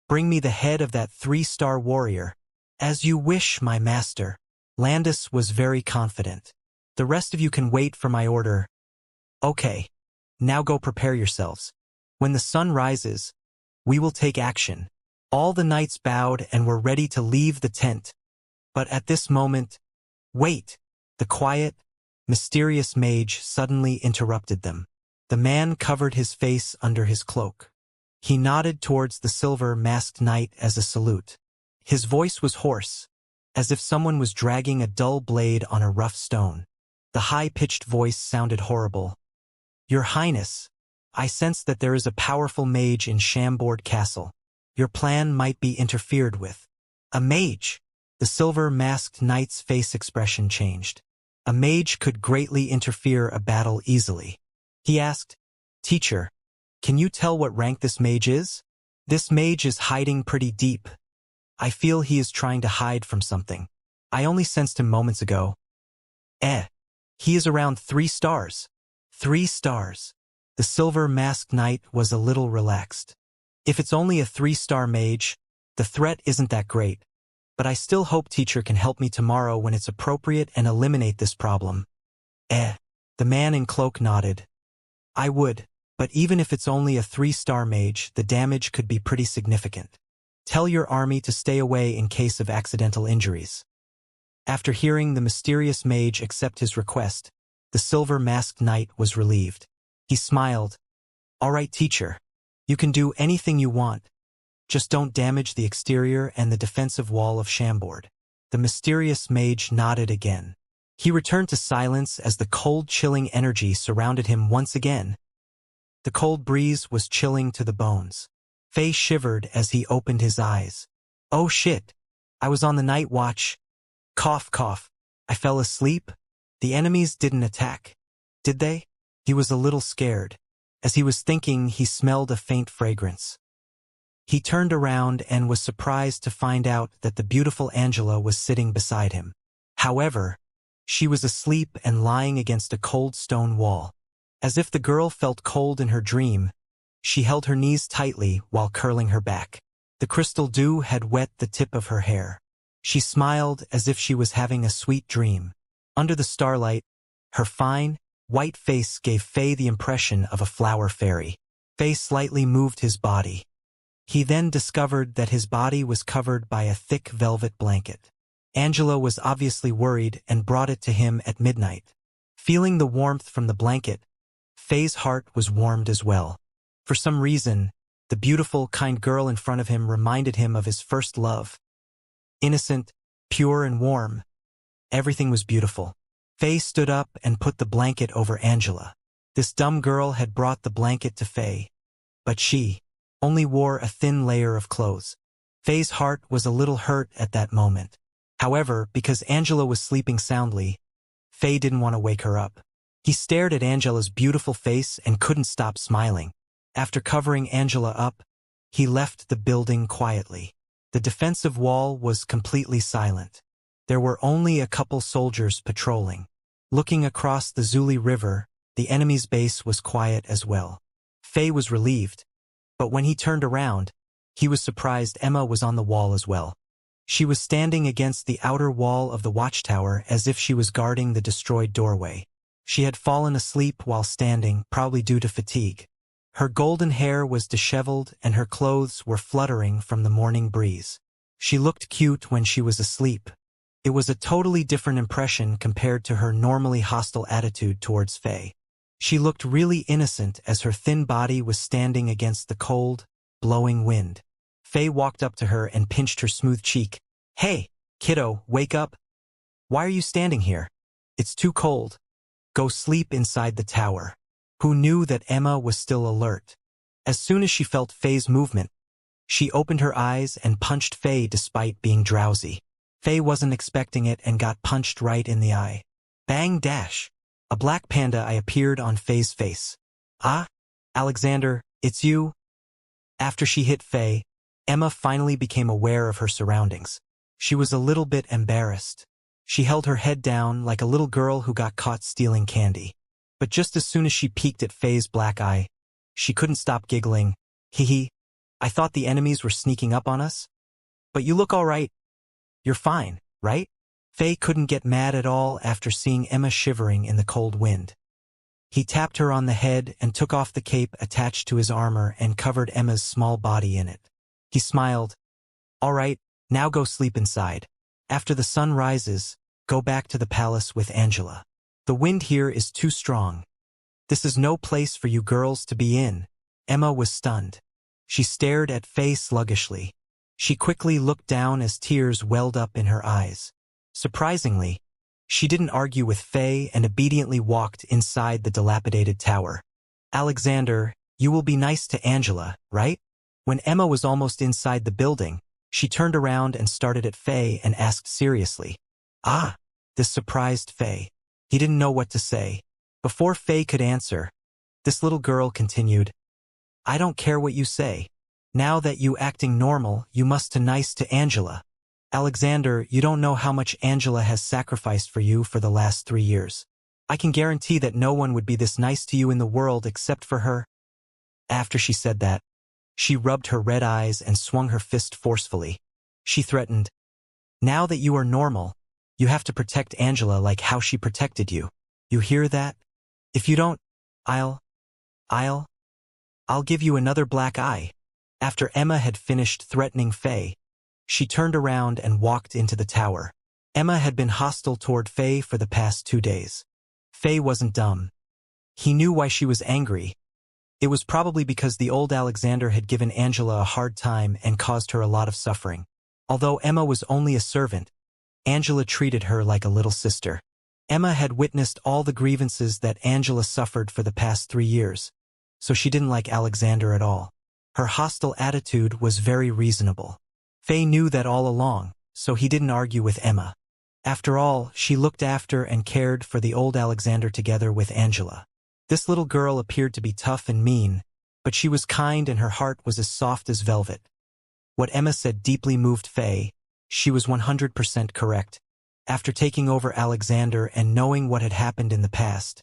Bring me the head of that 3-star warrior. As you wish, my master. Landis was very confident. The rest of you can wait for my order. Okay. Now go prepare yourselves. When the sun rises, we will take action. All the knights bowed and were ready to leave the tent. But at this moment, wait! The quiet, mysterious mage suddenly interrupted them. The man covered his face under his cloak. He nodded towards the silver-masked knight as a salute. His voice was hoarse, as if someone was dragging a dull blade on a rough stone. The high-pitched voice sounded horrible. Your Highness, I sense that there is a powerful mage in Chambord Castle. Your plan might be interfered with. A mage! The silver-masked knight's face expression changed. A mage could greatly interfere a battle easily. He asked, Teacher, can you tell what rank this mage is? This mage is hiding pretty deep. I feel he is trying to hide from something. I only sensed him moments ago. He is around 3 stars. 3 stars. The silver-masked knight was a little relaxed. If it's only a 3-star mage, the threat isn't that great. But I still hope Teacher can help me tomorrow when it's appropriate and eliminate this problem. The man in cloak nodded. I would, but even if it's only a 3-star mage, the damage could be pretty significant. Tell your army to stay away in case of accidental injuries. After hearing the mysterious mage accept his request, the silver-masked knight was relieved. He smiled. All right, Teacher. You can do anything you want. Just don't damage the exterior and the defensive wall of Chambord. The mysterious mage nodded again. He returned to silence as the cold, chilling energy surrounded him once again. The cold breeze was chilling to the bones. Faye shivered as he opened his eyes. Oh shit! I was on the night watch. Cough, cough. I fell asleep. The enemies didn't attack. Did they? He was a little scared. As he was thinking, he smelled a faint fragrance. He turned around and was surprised to find out that the beautiful Angela was sitting beside him. However, she was asleep and lying against a cold stone wall. As if the girl felt cold in her dream, she held her knees tightly while curling her back. The crystal dew had wet the tip of her hair. She smiled as if she was having a sweet dream. Under the starlight, her fine, white face gave Faye the impression of a flower fairy. Faye slightly moved his body. He then discovered that his body was covered by a thick velvet blanket. Angela was obviously worried and brought it to him at midnight. Feeling the warmth from the blanket, Faye's heart was warmed as well. For some reason, the beautiful, kind girl in front of him reminded him of his first love. Innocent, pure and warm. Everything was beautiful. Faye stood up and put the blanket over Angela. This dumb girl had brought the blanket to Faye, but she only wore a thin layer of clothes. Faye's heart was a little hurt at that moment. However, because Angela was sleeping soundly, Faye didn't want to wake her up. He stared at Angela's beautiful face and couldn't stop smiling. After covering Angela up, he left the building quietly. The defensive wall was completely silent. There were only a couple soldiers patrolling. Looking across the Zuli River, the enemy's base was quiet as well. Faye was relieved, but when he turned around, he was surprised Emma was on the wall as well. She was standing against the outer wall of the watchtower as if she was guarding the destroyed doorway. She had fallen asleep while standing, probably due to fatigue. Her golden hair was disheveled and her clothes were fluttering from the morning breeze. She looked cute when she was asleep. It was a totally different impression compared to her normally hostile attitude towards Faye. She looked really innocent as her thin body was standing against the cold, blowing wind. Faye walked up to her and pinched her smooth cheek. "Hey, kiddo, wake up. Why are you standing here? It's too cold. Go sleep inside the tower." Who knew that Emma was still alert? As soon as she felt Faye's movement, she opened her eyes and punched Faye despite being drowsy. Faye wasn't expecting it and got punched right in the eye. Bang dash. A black panda eye appeared on Faye's face. "Ah, Alexander, it's you." After she hit Faye, Emma finally became aware of her surroundings. She was a little bit embarrassed. She held her head down like a little girl who got caught stealing candy. But just as soon as she peeked at Faye's black eye, she couldn't stop giggling. "Hee, I thought the enemies were sneaking up on us? But you look all right. You're fine, right?" Faye couldn't get mad at all after seeing Emma shivering in the cold wind. He tapped her on the head and took off the cape attached to his armor and covered Emma's small body in it. He smiled. "All right, now go sleep inside. After the sun rises, go back to the palace with Angela. The wind here is too strong. This is no place for you girls to be in." Emma was stunned. She stared at Faye sluggishly. She quickly looked down as tears welled up in her eyes. Surprisingly, she didn't argue with Faye and obediently walked inside the dilapidated tower. "Alexander, you will be nice to Angela, right?" When Emma was almost inside the building, she turned around and started at Faye and asked seriously. "Ah." This surprised Faye. He didn't know what to say. Before Faye could answer, this little girl continued, "I don't care what you say. Now that you acting normal, you must to nice to Angela. Alexander, you don't know how much Angela has sacrificed for you for the last 3 years. I can guarantee that no one would be this nice to you in the world except for her." After she said that, she rubbed her red eyes and swung her fist forcefully. She threatened, "Now that you are normal, you have to protect Angela like how she protected you. You hear that? If you don't, I'll give you another black eye." After Emma had finished threatening Faye, she turned around and walked into the tower. Emma had been hostile toward Faye for the past 2 days. Faye wasn't dumb. He knew why she was angry. It was probably because the old Alexander had given Angela a hard time and caused her a lot of suffering. Although Emma was only a servant, Angela treated her like a little sister. Emma had witnessed all the grievances that Angela suffered for the past 3 years, so she didn't like Alexander at all. Her hostile attitude was very reasonable. Faye knew that all along, so he didn't argue with Emma. After all, she looked after and cared for the old Alexander together with Angela. This little girl appeared to be tough and mean, but she was kind and her heart was as soft as velvet. What Emma said deeply moved Faye. She was 100% correct. After taking over Alexander and knowing what had happened in the past,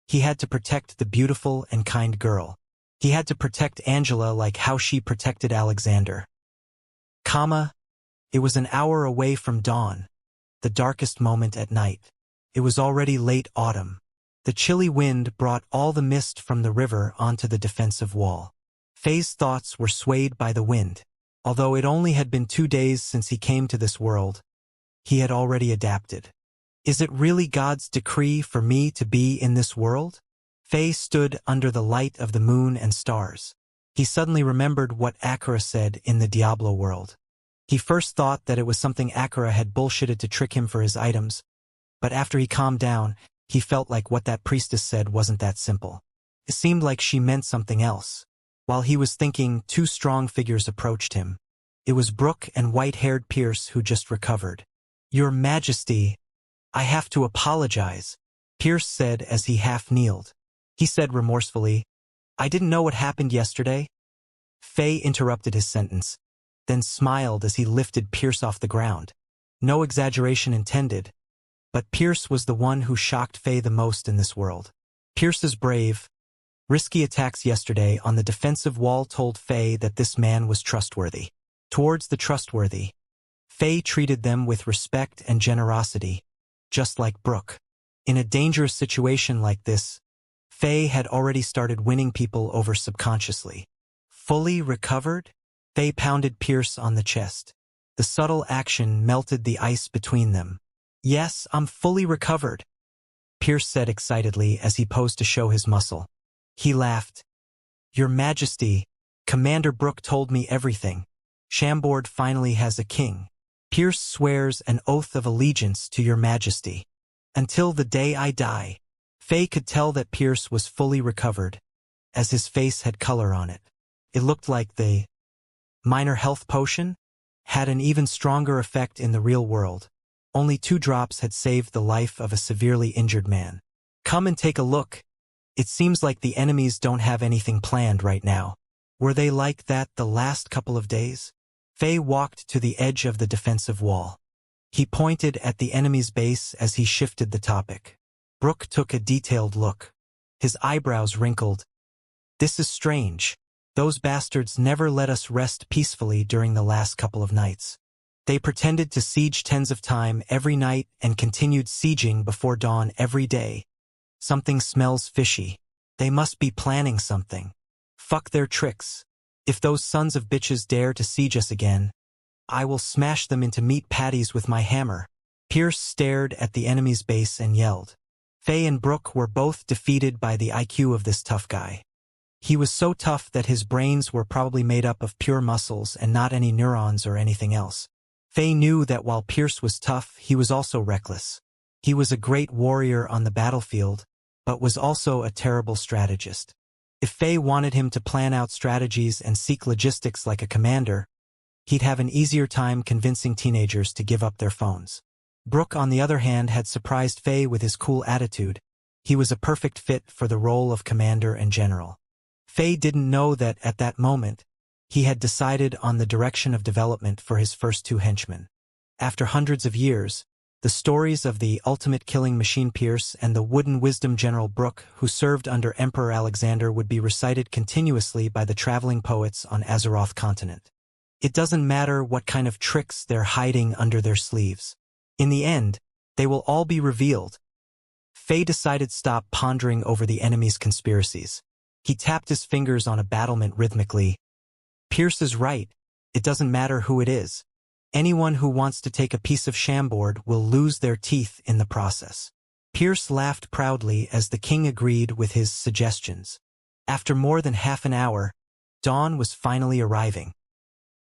he had to protect the beautiful and kind girl. He had to protect Angela like how she protected Alexander. It was an hour away from dawn, the darkest moment at night. It was already late autumn. The chilly wind brought all the mist from the river onto the defensive wall. Faye's thoughts were swayed by the wind. Although it only had been 2 days since he came to this world, he had already adapted. Is it really God's decree for me to be in this world? Faye stood under the light of the moon and stars. He suddenly remembered what Akira said in the Diablo world. He first thought that it was something Akira had bullshitted to trick him for his items, But after he calmed down, he felt like what that priestess said wasn't that simple. It seemed like she meant something else. While he was thinking, two strong figures approached him. It was Brooke and white-haired Pierce who just recovered. "Your Majesty, I have to apologize," Pierce said as he half-kneeled. He said remorsefully, "I didn't know what happened yesterday." Faye interrupted his sentence, then smiled as he lifted Pierce off the ground. No exaggeration intended, but Pierce was the one who shocked Faye the most in this world. Pierce's brave, risky attacks yesterday on the defensive wall told Faye that this man was trustworthy. Towards the trustworthy, Faye treated them with respect and generosity, just like Brooke. In a dangerous situation like this, Faye had already started winning people over subconsciously. Fully recovered? Faye pounded Pierce on the chest. The subtle action melted the ice between them. "Yes, I'm fully recovered," Pierce said excitedly as he posed to show his muscle. He laughed. "Your Majesty, Commander Brooke told me everything. Chambord finally has a king. Pierce swears an oath of allegiance to your Majesty. Until the day I die." Faye could tell that Pierce was fully recovered, as his face had color on it. It looked like the minor health potion had an even stronger effect in the real world. Only 2 drops had saved the life of a severely injured man. "Come and take a look. It seems like the enemies don't have anything planned right now. Were they like that the last couple of days?" Faye walked to the edge of the defensive wall. He pointed at the enemy's base as he shifted the topic. Brooke took a detailed look. His eyebrows wrinkled. "This is strange. Those bastards never let us rest peacefully during the last couple of nights. They pretended to siege tens of times every night and continued sieging before dawn every day. Something smells fishy. They must be planning something. Fuck their tricks. If those sons of bitches dare to siege us again, I will smash them into meat patties with my hammer." Pierce stared at the enemy's base and yelled. Faye and Brooke were both defeated by the IQ of this tough guy. He was so tough that his brains were probably made up of pure muscles and not any neurons or anything else. Faye knew that while Pierce was tough, he was also reckless. He was a great warrior on the battlefield, but was also a terrible strategist. If Faye wanted him to plan out strategies and seek logistics like a commander, he'd have an easier time convincing teenagers to give up their phones. Brooke, on the other hand, had surprised Faye with his cool attitude. He was a perfect fit for the role of commander and general. Faye didn't know that at that moment, he had decided on the direction of development for his first 2 henchmen. After hundreds of years, the stories of the ultimate killing machine Pierce and the wooden wisdom general Brooke, who served under Emperor Alexander, would be recited continuously by the traveling poets on Azeroth continent. It doesn't matter what kind of tricks they're hiding under their sleeves. In the end, they will all be revealed. Faye decided to stop pondering over the enemy's conspiracies. He tapped his fingers on a battlement rhythmically. "Pierce is right. It doesn't matter who it is. Anyone who wants to take a piece of Chambord will lose their teeth in the process." Pierce laughed proudly as the king agreed with his suggestions. After more than half an hour, dawn was finally arriving.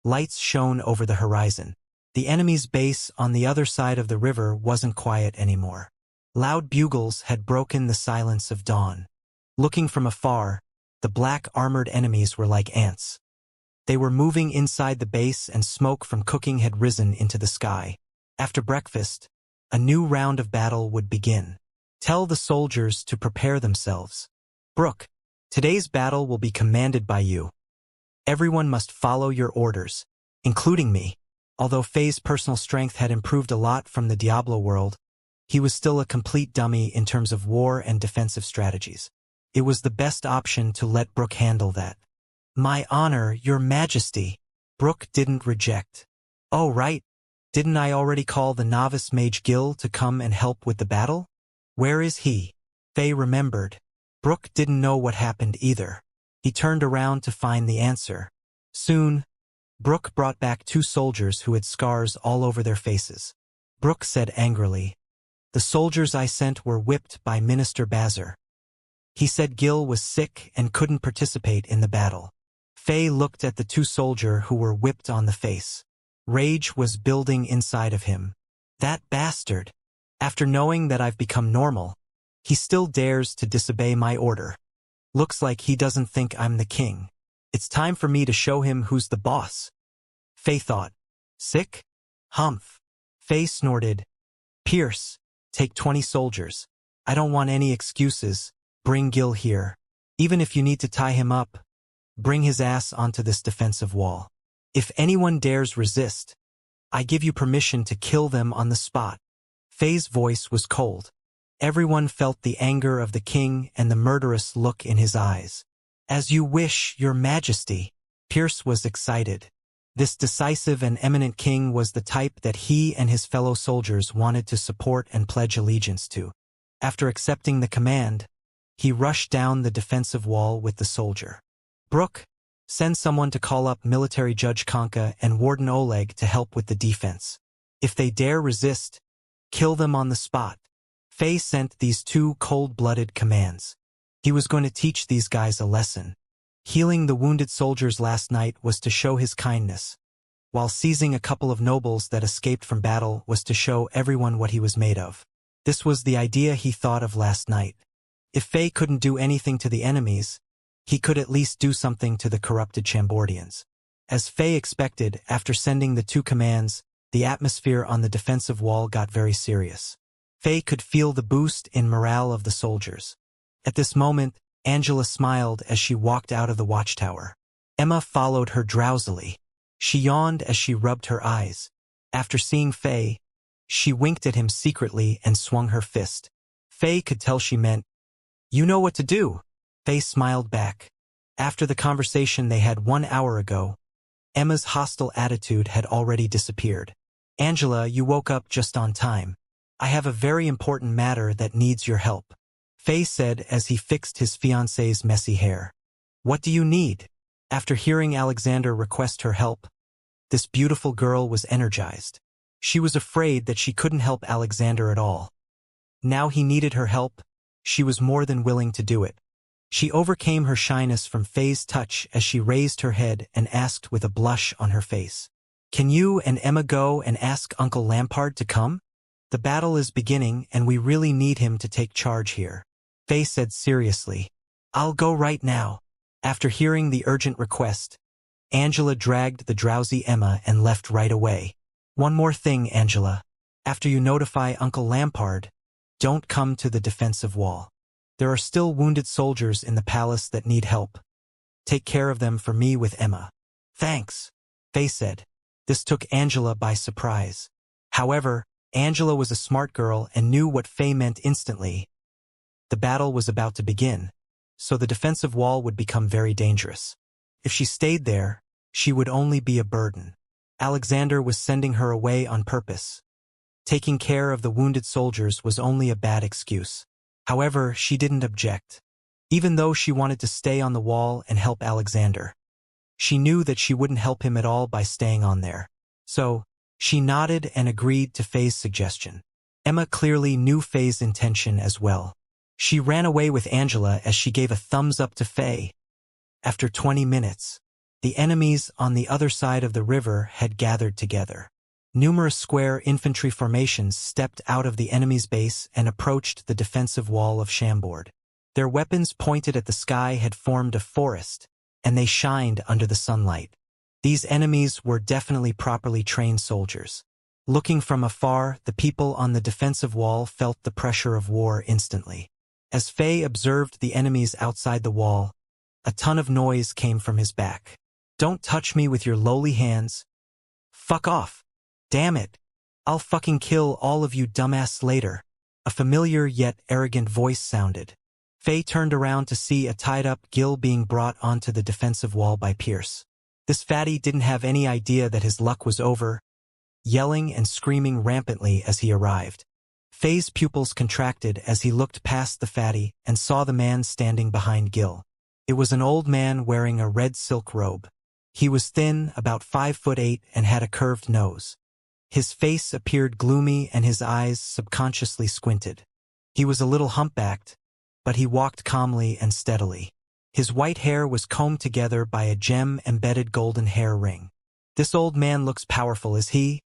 Lights shone over the horizon. The enemy's base on the other side of the river wasn't quiet anymore. Loud bugles had broken the silence of dawn. Looking from afar, the black armored enemies were like ants. They were moving inside the base and smoke from cooking had risen into the sky. After breakfast, a new round of battle would begin. Tell the soldiers to prepare themselves. Brooke, today's battle will be commanded by you. Everyone must follow your orders, including me. Although Faye's personal strength had improved a lot from the Diablo world, he was still a complete dummy in terms of war and defensive strategies. It was the best option to let Brooke handle that. "My honor, your majesty." Brooke didn't reject. "Oh right, didn't I already call the novice mage Gil to come and help with the battle? Where is he?" Faye remembered. Brooke didn't know what happened either. He turned around to find the answer. Soon, Brooke brought back 2 soldiers who had scars all over their faces. Brooke said angrily, "The soldiers I sent were whipped by Minister Bazar. He said Gil was sick and couldn't participate in the battle." Faye looked at the 2 soldiers who were whipped on the face. Rage was building inside of him. That bastard. After knowing that I've become normal, he still dares to disobey my order. Looks like he doesn't think I'm the king. It's time for me to show him who's the boss. Faye thought. Sick? Humph. Faye snorted. Pierce, take 20 soldiers. I don't want any excuses. Bring Gil here. Even if you need to tie him up, bring his ass onto this defensive wall. If anyone dares resist, I give you permission to kill them on the spot. Faye's voice was cold. Everyone felt the anger of the king and the murderous look in his eyes. As you wish, your majesty. Pierce was excited. This decisive and eminent king was the type that he and his fellow soldiers wanted to support and pledge allegiance to. After accepting the command, he rushed down the defensive wall with the soldier. Brooke, send someone to call up military Judge Kanka and Warden Oleg to help with the defense. If they dare resist, kill them on the spot. Faye sent these two cold-blooded commands. He was going to teach these guys a lesson. Healing the wounded soldiers last night was to show his kindness, while seizing a couple of nobles that escaped from battle was to show everyone what he was made of. This was the idea he thought of last night. If Faye couldn't do anything to the enemies, he could at least do something to the corrupted Chambordians. As Faye expected, after sending the two commands, the atmosphere on the defensive wall got very serious. Faye could feel the boost in morale of the soldiers. At this moment, Angela smiled as she walked out of the watchtower. Emma followed her drowsily. She yawned as she rubbed her eyes. After seeing Faye, she winked at him secretly and swung her fist. Faye could tell she meant, "You know what to do." Faye smiled back. After the conversation they had 1 hour ago, Emma's hostile attitude had already disappeared. "Angela, you woke up just on time. I have a very important matter that needs your help," Faye said as he fixed his fiancée's messy hair. "What do you need?" After hearing Alexander request her help, this beautiful girl was energized. She was afraid that she couldn't help Alexander at all. Now he needed her help. She was more than willing to do it. She overcame her shyness from Faye's touch as she raised her head and asked with a blush on her face, "Can you and Emma go and ask Uncle Lampard to come? The battle is beginning and we really need him to take charge here." Faye said seriously, "I'll go right now." After hearing the urgent request, Angela dragged the drowsy Emma and left right away. "One more thing, Angela. After you notify Uncle Lampard, don't come to the defensive wall. There are still wounded soldiers in the palace that need help. Take care of them for me with Emma." "Thanks," Faye said. This took Angela by surprise. However, Angela was a smart girl and knew what Faye meant instantly. The battle was about to begin, so the defensive wall would become very dangerous. If she stayed there, she would only be a burden. Alexander was sending her away on purpose. Taking care of the wounded soldiers was only a bad excuse. However, she didn't object, even though she wanted to stay on the wall and help Alexander. She knew that she wouldn't help him at all by staying on there. So, she nodded and agreed to Faye's suggestion. Emma clearly knew Faye's intention as well. She ran away with Angela as she gave a thumbs up to Faye. After 20 minutes, the enemies on the other side of the river had gathered together. Numerous square infantry formations stepped out of the enemy's base and approached the defensive wall of Chambord. Their weapons pointed at the sky had formed a forest, and they shined under the sunlight. These enemies were definitely properly trained soldiers. Looking from afar, the people on the defensive wall felt the pressure of war instantly. As Faye observed the enemies outside the wall, a ton of noise came from his back. "Don't touch me with your lowly hands. Fuck off. Damn it. I'll fucking kill all of you dumbass later." A familiar yet arrogant voice sounded. Faye turned around to see a tied-up Gil being brought onto the defensive wall by Pierce. This fatty didn't have any idea that his luck was over, yelling and screaming rampantly as he arrived. Faye's pupils contracted as he looked past the fatty and saw the man standing behind Gil. It was an old man wearing a red silk robe. He was thin, about 5'8", and had a curved nose. His face appeared gloomy and his eyes subconsciously squinted. He was a little humpbacked, but he walked calmly and steadily. His white hair was combed together by a gem-embedded golden hair ring. "This old man looks powerful, is he?"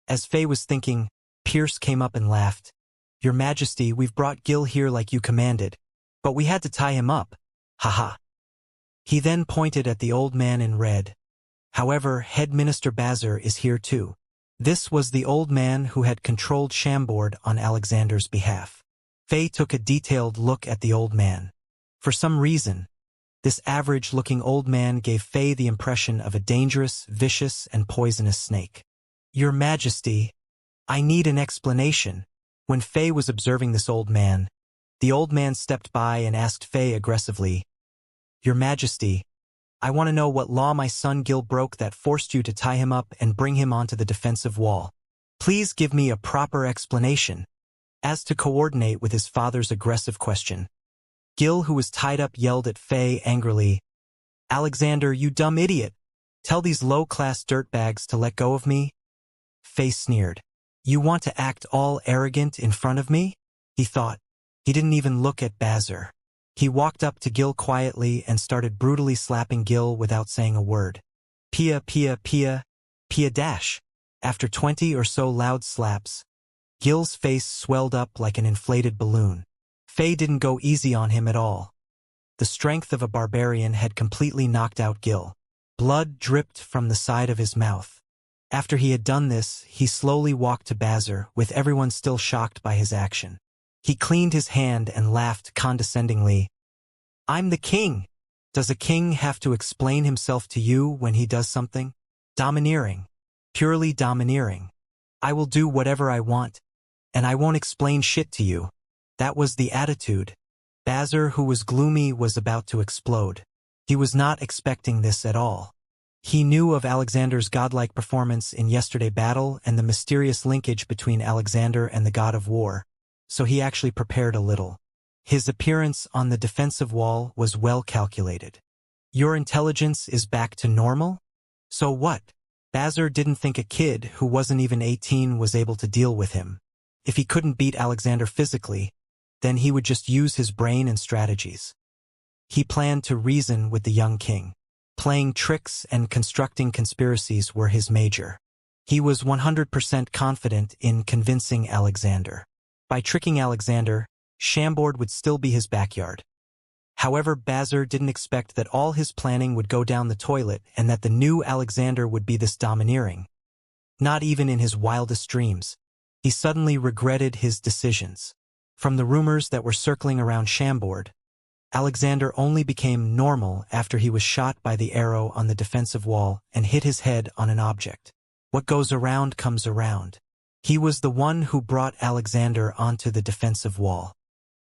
As Faye was thinking, Pierce came up and laughed. "Your Majesty, we've brought Gil here like you commanded, but we had to tie him up. Haha." He then pointed at the old man in red. "However, Head Minister Bazar is here too." This was the old man who had controlled Chambord on Alexander's behalf. Faye took a detailed look at the old man. For some reason, this average-looking old man gave Faye the impression of a dangerous, vicious, and poisonous snake. "Your Majesty, I need an explanation." When Faye was observing this old man, the old man stepped by and asked Faye aggressively, "Your Majesty, I want to know what law my son Gil broke that forced you to tie him up and bring him onto the defensive wall. Please give me a proper explanation." As to coordinate with his father's aggressive question, Gil, who was tied up, yelled at Faye angrily, "Alexander, you dumb idiot! Tell these low-class dirtbags to let go of me." Faye sneered. "You want to act all arrogant in front of me?" he thought. He didn't even look at Bazar. He walked up to Gil quietly and started brutally slapping Gil without saying a word. Pia, pia, pia, pia dash. After 20 or so loud slaps, Gil's face swelled up like an inflated balloon. Faye didn't go easy on him at all. The strength of a barbarian had completely knocked out Gil. Blood dripped from the side of his mouth. After he had done this, he slowly walked to Bazar, with everyone still shocked by his action. He cleaned his hand and laughed condescendingly. "I'm the king. Does a king have to explain himself to you when he does something? Domineering. Purely domineering. I will do whatever I want, and I won't explain shit to you." That was the attitude. Bazar, who was gloomy, was about to explode. He was not expecting this at all. He knew of Alexander's godlike performance in yesterday's battle and the mysterious linkage between Alexander and the god of war, so he actually prepared a little. His appearance on the defensive wall was well calculated. "Your intelligence is back to normal? So what?" Bazar didn't think a kid who wasn't even 18 was able to deal with him. If he couldn't beat Alexander physically, then he would just use his brain and strategies. He planned to reason with the young king. Playing tricks and constructing conspiracies were his major. He was 100% confident in convincing Alexander. By tricking Alexander, Chambord would still be his backyard. However, Bazar didn't expect that all his planning would go down the toilet and that the new Alexander would be this domineering. Not even in his wildest dreams. He suddenly regretted his decisions. From the rumors that were circling around Chambord, Alexander only became normal after he was shot by the arrow on the defensive wall and hit his head on an object. What goes around comes around. He was the one who brought Alexander onto the defensive wall.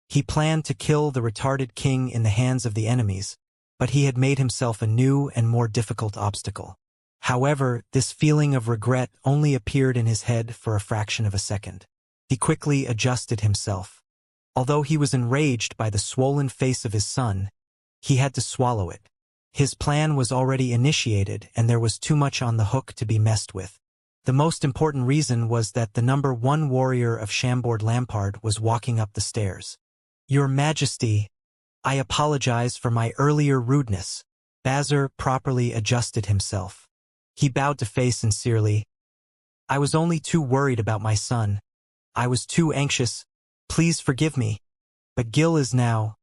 He planned to kill the retarded king in the hands of the enemies, but he had made himself a new and more difficult obstacle. However, this feeling of regret only appeared in his head for a fraction of a second. He quickly adjusted himself. Although he was enraged by the swollen face of his son, he had to swallow it. His plan was already initiated and there was too much on the hook to be messed with. The most important reason was that the number 1 warrior of Chambord Lampard was walking up the stairs. "Your Majesty, I apologize for my earlier rudeness." Bazar properly adjusted himself. He bowed to Faye sincerely. "I was only too worried about my son. I was too anxious. Please forgive me. But Gil is now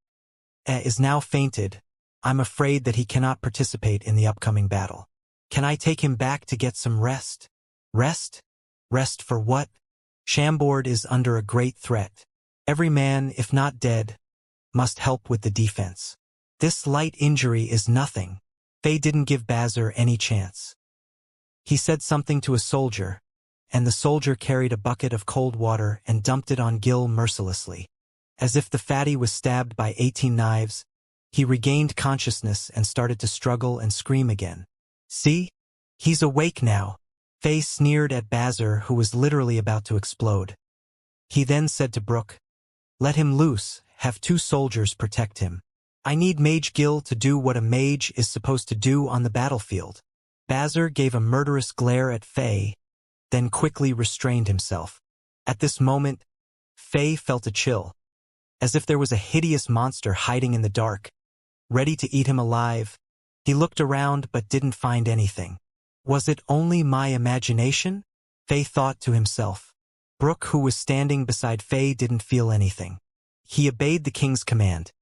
fainted. I'm afraid that he cannot participate in the upcoming battle. Can I take him back to get some rest?" "Rest? Rest for what? Chambord is under a great threat. Every man, if not dead, must help with the defense. This light injury is nothing." Faye didn't give Bazar any chance. He said something to a soldier, and the soldier carried a bucket of cold water and dumped it on Gil mercilessly. As if the fatty was stabbed by 18 knives, he regained consciousness and started to struggle and scream again. "See? He's awake now." Faye sneered at Bazar, who was literally about to explode. He then said to Brooke, "Let him loose, have 2 soldiers protect him. I need Mage Gil to do what a mage is supposed to do on the battlefield." Bazar gave a murderous glare at Faye, then quickly restrained himself. At this moment, Faye felt a chill, as if there was a hideous monster hiding in the dark, ready to eat him alive. He looked around but didn't find anything. Was it only my imagination? Faye thought to himself. Brooke, who was standing beside Faye, didn't feel anything. He obeyed the king's command.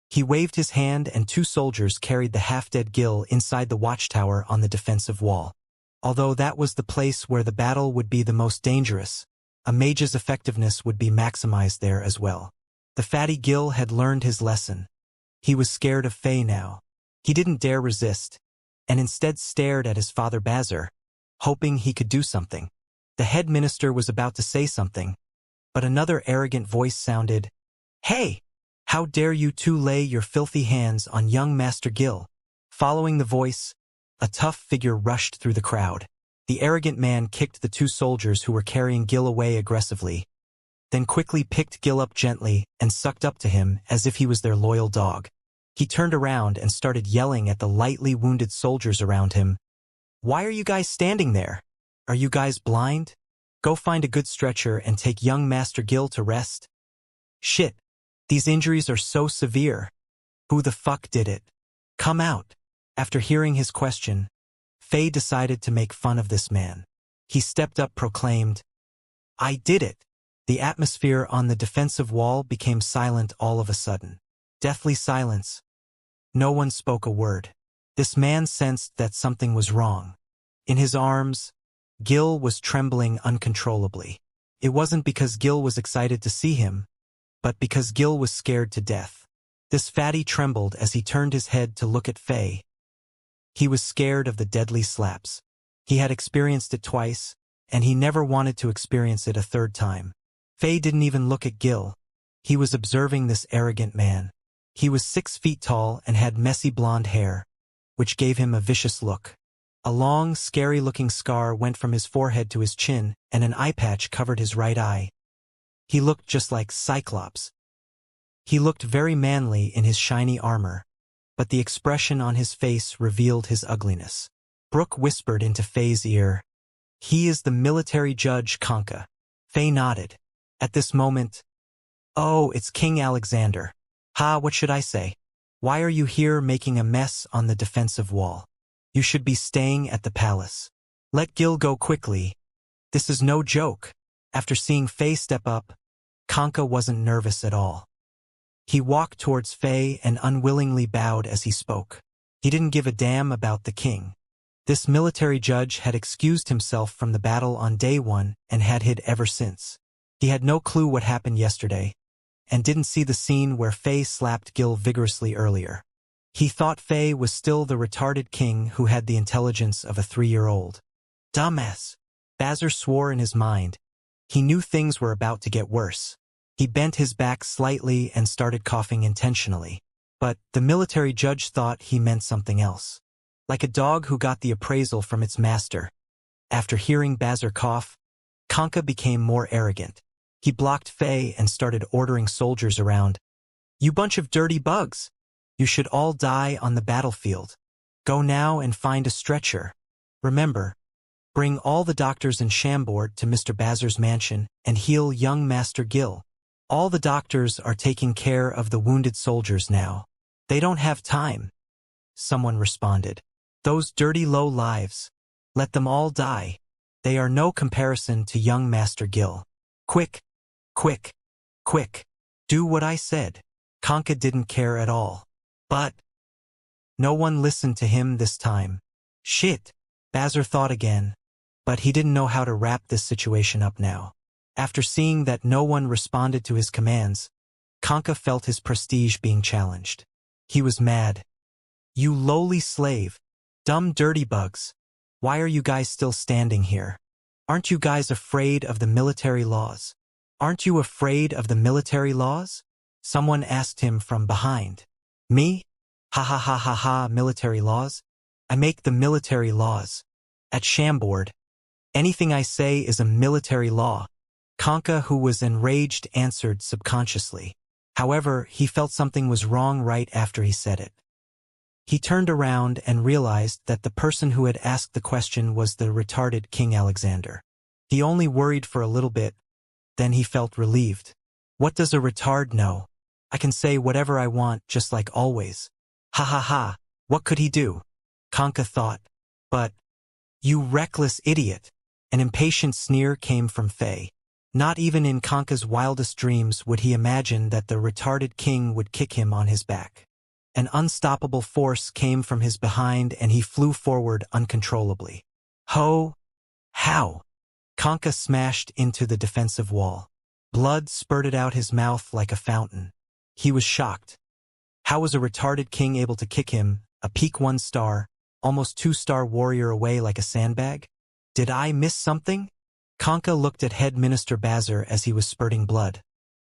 He waved his hand and 2 soldiers carried the half-dead Gil inside the watchtower on the defensive wall. Although that was the place where the battle would be the most dangerous, a mage's effectiveness would be maximized there as well. The fatty Gil had learned his lesson. He was scared of Faye now. He didn't dare resist, and instead stared at his father Bazar, hoping he could do something. The head minister was about to say something, but another arrogant voice sounded, "Hey! How dare you 2 lay your filthy hands on young Master Gil?" Following the voice, a tough figure rushed through the crowd. The arrogant man kicked the 2 soldiers who were carrying Gil away aggressively, then quickly picked Gil up gently and sucked up to him as if he was their loyal dog. He turned around and started yelling at the lightly wounded soldiers around him. "Why are you guys standing there? Are you guys blind? Go find a good stretcher and take young Master Gil to rest. Shit, these injuries are so severe. Who the fuck did it? Come out." After hearing his question, Faye decided to make fun of this man. He stepped up, proclaimed, "I did it." The atmosphere on the defensive wall became silent all of a sudden. Deathly silence. No one spoke a word. This man sensed that something was wrong. In his arms, Gil was trembling uncontrollably. It wasn't because Gil was excited to see him, but because Gil was scared to death. This fatty trembled as he turned his head to look at Faye. He was scared of the deadly slaps. He had experienced it twice, and he never wanted to experience it a 3rd time. Faye didn't even look at Gil. He was observing this arrogant man. He was 6 feet tall and had messy blonde hair, which gave him a vicious look. A long, scary-looking scar went from his forehead to his chin, and an eye patch covered his right eye. He looked just like Cyclops. He looked very manly in his shiny armor, but the expression on his face revealed his ugliness. Brooke whispered into Faye's ear, "He is the military judge, Xianxia." Faye nodded. At this moment, "Oh, it's King Alexander. Ha, what should I say? Why are you here making a mess on the defensive wall? You should be staying at the palace. Let Gil go quickly. This is no joke." After seeing Faye step up, Xianxia wasn't nervous at all. He walked towards Faye and unwillingly bowed as he spoke. He didn't give a damn about the king. This military judge had excused himself from the battle on day 1 and had hid ever since. He had no clue what happened yesterday, and didn't see the scene where Faye slapped Gil vigorously earlier. He thought Faye was still the retarded king who had the intelligence of a 3-year-old. Dumbass. Bazar swore in his mind. He knew things were about to get worse. He bent his back slightly and started coughing intentionally. But the military judge thought he meant something else. Like a dog who got the appraisal from its master. After hearing Bazar cough, Xianxia became more arrogant. He blocked Faye and started ordering soldiers around. "You bunch of dirty bugs! You should all die on the battlefield. Go now and find a stretcher. Remember, bring all the doctors in Chambord to Mr. Bazar's mansion and heal young Master Gil. All the doctors are taking care of the wounded soldiers now. They don't have time." Someone responded. "Those dirty low lives. Let them all die. They are no comparison to young Master Gil. Quick, quick, quick. Do what I said." Xianxia didn't care at all. But no one listened to him this time. Shit, Bazar thought again. But he didn't know how to wrap this situation up now. After seeing that no one responded to his commands, Xianxia felt his prestige being challenged. He was mad. "You lowly slave. Dumb dirty bugs. Why are you guys still standing here? Aren't you guys afraid of the military laws? Aren't you afraid of the military laws?" Someone asked him from behind. "Me? Ha ha ha ha ha, military laws? I make the military laws. At Chambord, anything I say is a military law." Xianxia, who was enraged, answered subconsciously. However, he felt something was wrong right after he said it. He turned around and realized that the person who had asked the question was the retarded King Alexander. He only worried for a little bit, then he felt relieved. What does a retard know? I can say whatever I want just like always. Ha ha ha, what could he do? Xianxia thought. But, you reckless idiot! An impatient sneer came from Faye. Not even in Kanka's wildest dreams would he imagine that the retarded king would kick him on his back. An unstoppable force came from his behind and he flew forward uncontrollably. Ho! How? Kanka smashed into the defensive wall. Blood spurted out his mouth like a fountain. He was shocked. How was a retarded king able to kick him, a peak 1-star, almost 2-star warrior away like a sandbag? Did I miss something? Kanka looked at Head Minister Bazar as he was spurting blood.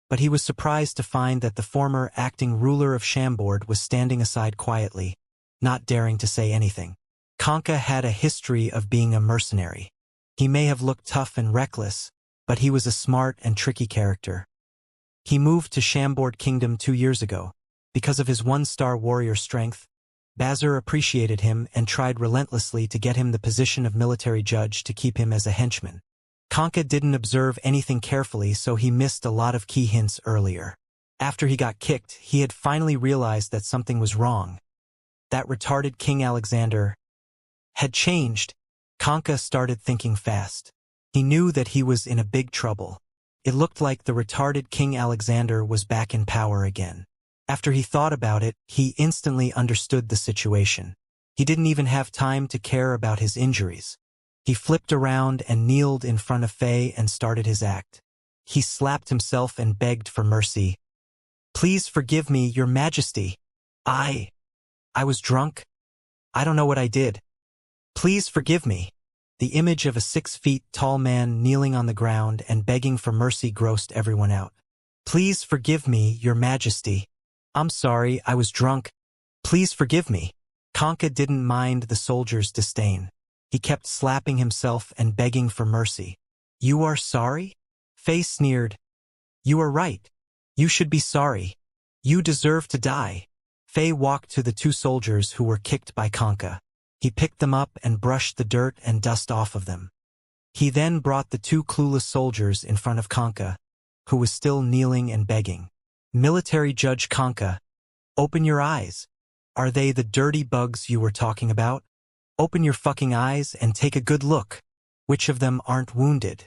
But he was surprised to find that the former acting ruler of Chambord was standing aside quietly, not daring to say anything. Kanka had a history of being a mercenary. He may have looked tough and reckless, but he was a smart and tricky character. He moved to Chambord Kingdom 2 years ago. Because of his 1-star warrior strength, Bazar appreciated him and tried relentlessly to get him the position of military judge to keep him as a henchman. Kanka didn't observe anything carefully, so he missed a lot of key hints earlier. After he got kicked, he had finally realized that something was wrong. That retarded King Alexander had changed. Kanka started thinking fast. He knew that he was in a big trouble. It looked like the retarded King Alexander was back in power again. After he thought about it, he instantly understood the situation. He didn't even have time to care about his injuries. He flipped around and kneeled in front of Faye and started his act. He slapped himself and begged for mercy. Please forgive me, Your Majesty. I was drunk. I don't know what I did. Please forgive me. The image of a 6-feet-tall man kneeling on the ground and begging for mercy grossed everyone out. Please forgive me, Your Majesty. I'm sorry, I was drunk. Please forgive me. Kanka didn't mind the soldier's disdain. He kept slapping himself and begging for mercy. You are sorry? Faye sneered. You are right. You should be sorry. You deserve to die. Faye walked to the 2 soldiers who were kicked by Kanka. He picked them up and brushed the dirt and dust off of them. He then brought the 2 clueless soldiers in front of Kanka, who was still kneeling and begging. Military Judge Kanka, open your eyes. Are they the dirty bugs you were talking about? Open your fucking eyes and take a good look. Which of them aren't wounded?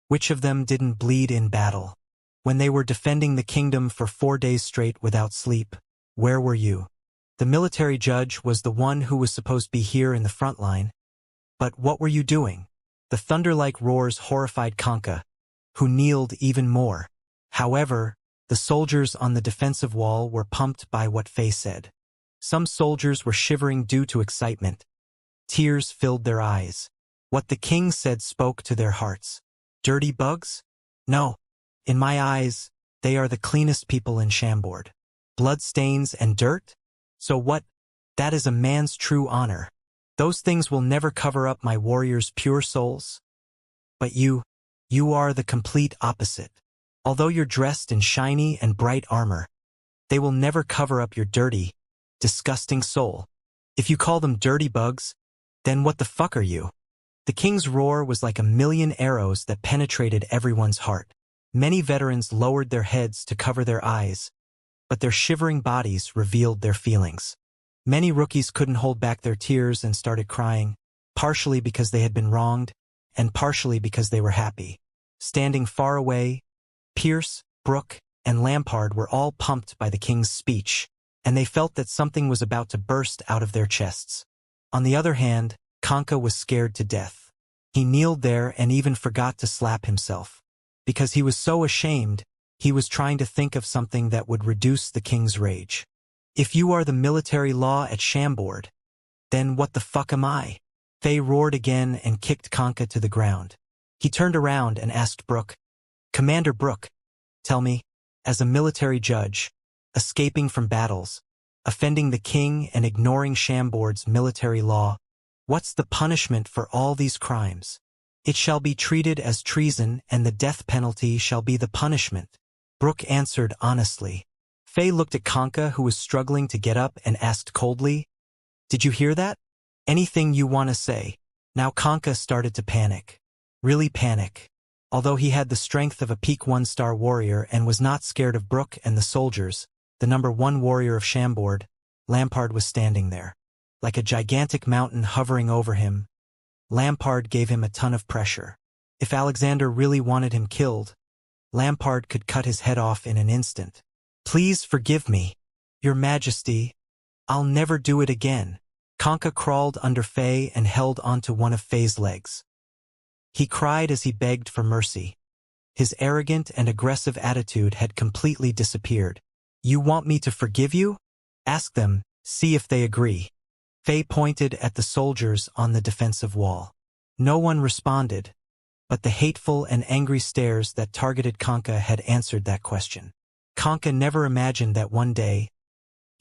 Which of them didn't bleed in battle? When they were defending the kingdom for 4 days straight without sleep, where were you? The military judge was the one who was supposed to be here in the front line. But what were you doing? The thunder-like roars horrified Kanka, who kneeled even more. However, the soldiers on the defensive wall were pumped by what Faye said. Some soldiers were shivering due to excitement. Tears filled their eyes. What the king said spoke to their hearts. Dirty bugs? No. In my eyes, they are the cleanest people in Chambord. Bloodstains and dirt? So what? That is a man's true honor. Those things will never cover up my warriors' pure souls. But you are the complete opposite. Although you're dressed in shiny and bright armor, they will never cover up your dirty, disgusting soul. If you call them dirty bugs, then what the fuck are you? The king's roar was like a million arrows that penetrated everyone's heart. Many veterans lowered their heads to cover their eyes, but their shivering bodies revealed their feelings. Many rookies couldn't hold back their tears and started crying, partially because they had been wronged, and partially because they were happy. Standing far away, Pierce, Brooke, and Lampard were all pumped by the king's speech, and they felt that something was about to burst out of their chests. On the other hand, Kanka was scared to death. He kneeled there and even forgot to slap himself. Because he was so ashamed, he was trying to think of something that would reduce the king's rage. If you are the military law at Chambord, then what the fuck am I? Faye roared again and kicked Kanka to the ground. He turned around and asked Brooke, Commander Brooke, tell me, as a military judge, escaping from battles, offending the king and ignoring Chambord's military law, what's the punishment for all these crimes? It shall be treated as treason and the death penalty shall be the punishment. Brooke answered honestly. Faye looked at Kanka, who was struggling to get up, and asked coldly, Did you hear that? Anything you want to say? Now Kanka started to panic. Really panic. Although he had the strength of a peak 1-star warrior and was not scared of Brooke and the soldiers, the number 1 warrior of Chambord, Lampard was standing there. Like a gigantic mountain hovering over him, Lampard gave him a ton of pressure. If Alexander really wanted him killed, Lampard could cut his head off in an instant. "Please forgive me, Your Majesty. I'll never do it again." Conca crawled under Faye and held onto one of Faye's legs. He cried as he begged for mercy. His arrogant and aggressive attitude had completely disappeared. "You want me to forgive you? Ask them, see if they agree." Faye pointed at the soldiers on the defensive wall. No one responded, but the hateful and angry stares that targeted Conca had answered that question. Conca never imagined that one day,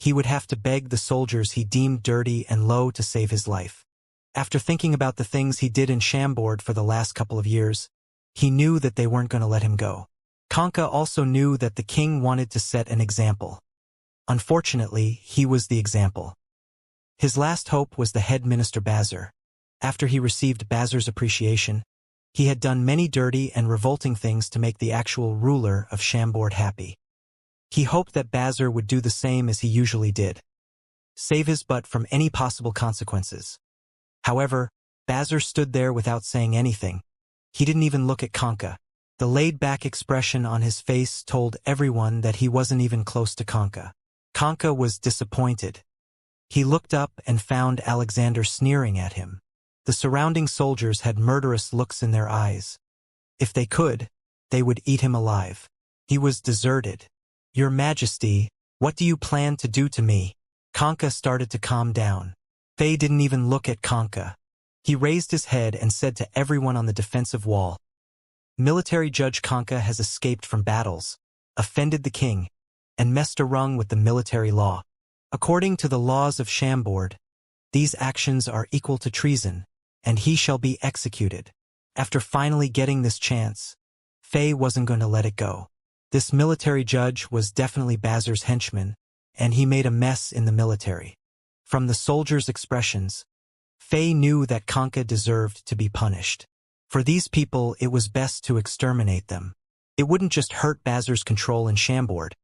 he would have to beg the soldiers he deemed dirty and low to save his life. After thinking about the things he did in Chambord for the last couple of years, he knew that they weren't going to let him go. Conca also knew that the king wanted to set an example. Unfortunately, he was the example. His last hope was the head minister Bazar. After he received Bazar's appreciation, he had done many dirty and revolting things to make the actual ruler of Chambord happy. He hoped that Bazar would do the same as he usually did, save his butt from any possible consequences. However, Bazar stood there without saying anything. He didn't even look at Conca. The laid-back expression on his face told everyone that he wasn't even close to Conca. Conca was disappointed. He looked up and found Alexander sneering at him. The surrounding soldiers had murderous looks in their eyes. If they could, they would eat him alive. He was deserted. "Your Majesty, what do you plan to do to me?" Conca started to calm down. Faye didn't even look at Conca. He raised his head and said to everyone on the defensive wall, "Military Judge Conca has escaped from battles, offended the king, and messed around with the military law. According to the laws of Chambord, these actions are equal to treason, and he shall be executed." After finally getting this chance, Faye wasn't going to let it go. This military judge was definitely Bazar's henchman, and he made a mess in the military. From the soldiers' expressions, Faye knew that Conca deserved to be punished. For these people, it was best to exterminate them. It wouldn't just hurt Bazar's control in Chambord,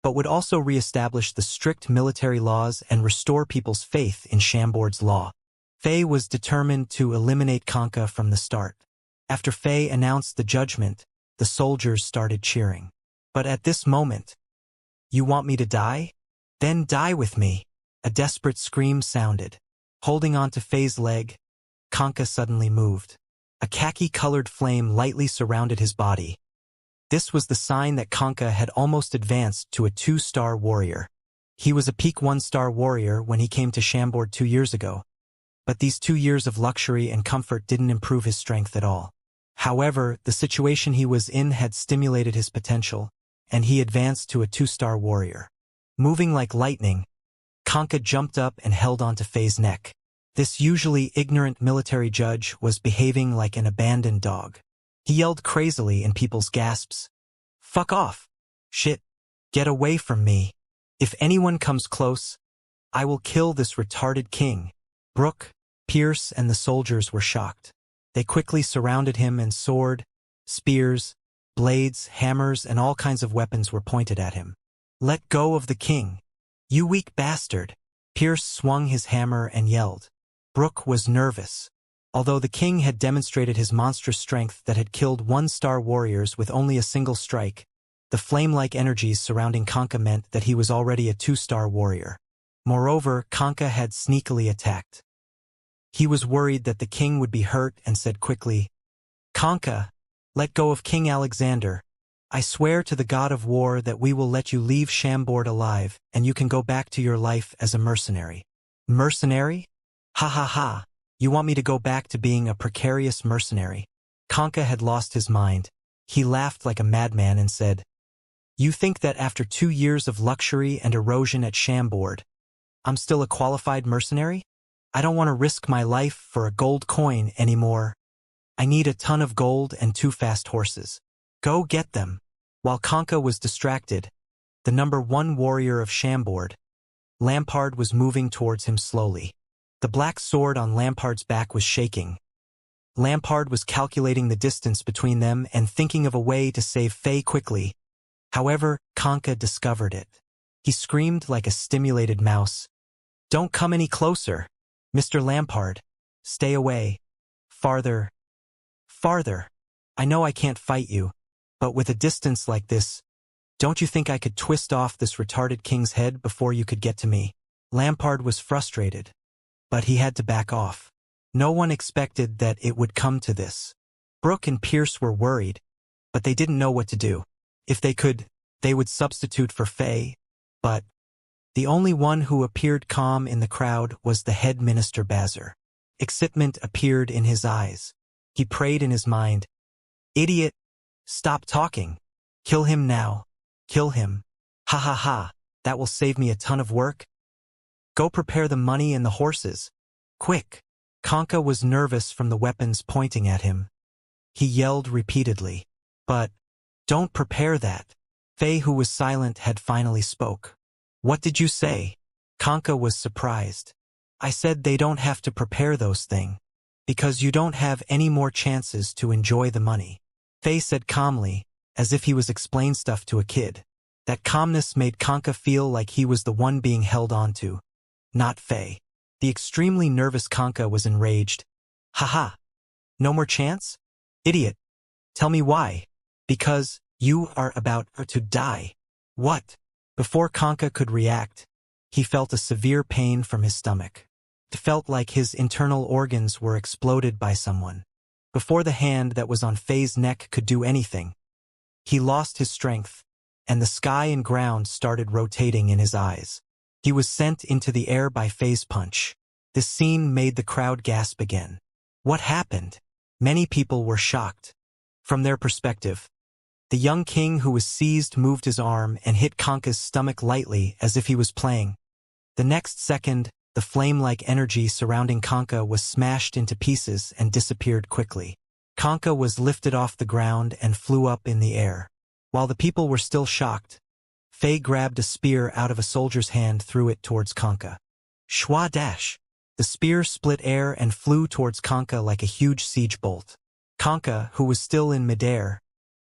but would also re-establish the strict military laws and restore people's faith in Chambord's law. Faye was determined to eliminate Conca from the start. After Faye announced the judgment, the soldiers started cheering. But at this moment, "You want me to die? Then die with me." A desperate scream sounded. Holding on to Faye's leg, Conca suddenly moved. A khaki-colored flame lightly surrounded his body. This was the sign that Conca had almost advanced to a 2-star warrior. He was a peak 1-star warrior when he came to Chambord 2 years ago, but these 2 years of luxury and comfort didn't improve his strength at all. However, the situation he was in had stimulated his potential, and he advanced to a 2-star warrior. Moving like lightning, Conca jumped up and held onto Faye's neck. This usually ignorant military judge was behaving like an abandoned dog. He yelled crazily in people's gasps, "Fuck off! Shit! Get away from me! If anyone comes close, I will kill this retarded king." Brooke, Pierce, and the soldiers were shocked. They quickly surrounded him, and sword, spears, blades, hammers, and all kinds of weapons were pointed at him. "Let go of the king! You weak bastard!" Pierce swung his hammer and yelled. Brooke was nervous. Although the king had demonstrated his monstrous strength that had killed 1-star warriors with only a single strike, the flame-like energies surrounding Conca meant that he was already a 2-star warrior. Moreover, Conca had sneakily attacked. He was worried that the king would be hurt and said quickly, "Conca, let go of King Alexander. I swear to the god of war that we will let you leave Chambord alive, and you can go back to your life as a mercenary." "Mercenary? Ha ha ha. You want me to go back to being a precarious mercenary?" Conca had lost his mind. He laughed like a madman and said, "You think that after 2 years of luxury and erosion at Chambord, I'm still a qualified mercenary? I don't want to risk my life for a gold coin anymore. I need a ton of gold and 2 fast horses. Go get them." While Conca was distracted, the #1 warrior of Chambord, Lampard, was moving towards him slowly. The black sword on Lampard's back was shaking. Lampard was calculating the distance between them and thinking of a way to save Faye quickly. However, Conca discovered it. He screamed like a stimulated mouse, "Don't come any closer! Mr. Lampard, stay away. Farther. Farther. I know I can't fight you, But with a distance like this, don't you think I could twist off this retarded king's head before you could get to me? Lampard was frustrated, but he had to back off. No one expected that it would come to this. Brooke and Pierce were worried, but they didn't know what to do. If they could, they would substitute for Faye, but the only one who appeared calm in the crowd was the head minister Bazar. Excitement appeared in his eyes. He prayed in his mind, "Idiot, stop talking. Kill him now. Kill him. Ha ha ha, that will save me a ton of work. Go prepare the money and the horses. Quick." Kanka was nervous from the weapons pointing at him. He yelled repeatedly, "But don't prepare that." Faye, who was silent, had finally spoke. "What did you say?" Kanka was surprised. "I said they don't have to prepare those things, because you don't have any more chances to enjoy the money." Faye said calmly, as if he was explaining stuff to a kid. That calmness made Kanka feel like he was the one being held onto, not Faye. The extremely nervous Kanka was enraged. "Haha! No more chance? Idiot! Tell me why." "Because you are about to die." "What?" Before Kanka could react, he felt a severe pain from his stomach. It felt like his internal organs were exploded by someone. Before the hand that was on Faye's neck could do anything, he lost his strength, and the sky and ground started rotating in his eyes. He was sent into the air by Faye's punch. This scene made the crowd gasp again. What happened? Many people were shocked. From their perspective, the young king who was seized moved his arm and hit Kanka's stomach lightly as if he was playing. The next second, the flame-like energy surrounding Kanka was smashed into pieces and disappeared quickly. Kanka was lifted off the ground and flew up in the air. While the people were still shocked, Faye grabbed a spear out of a soldier's hand and threw it towards Kanka. Shwa dash! The spear split air and flew towards Kanka like a huge siege bolt. Kanka, who was still in midair,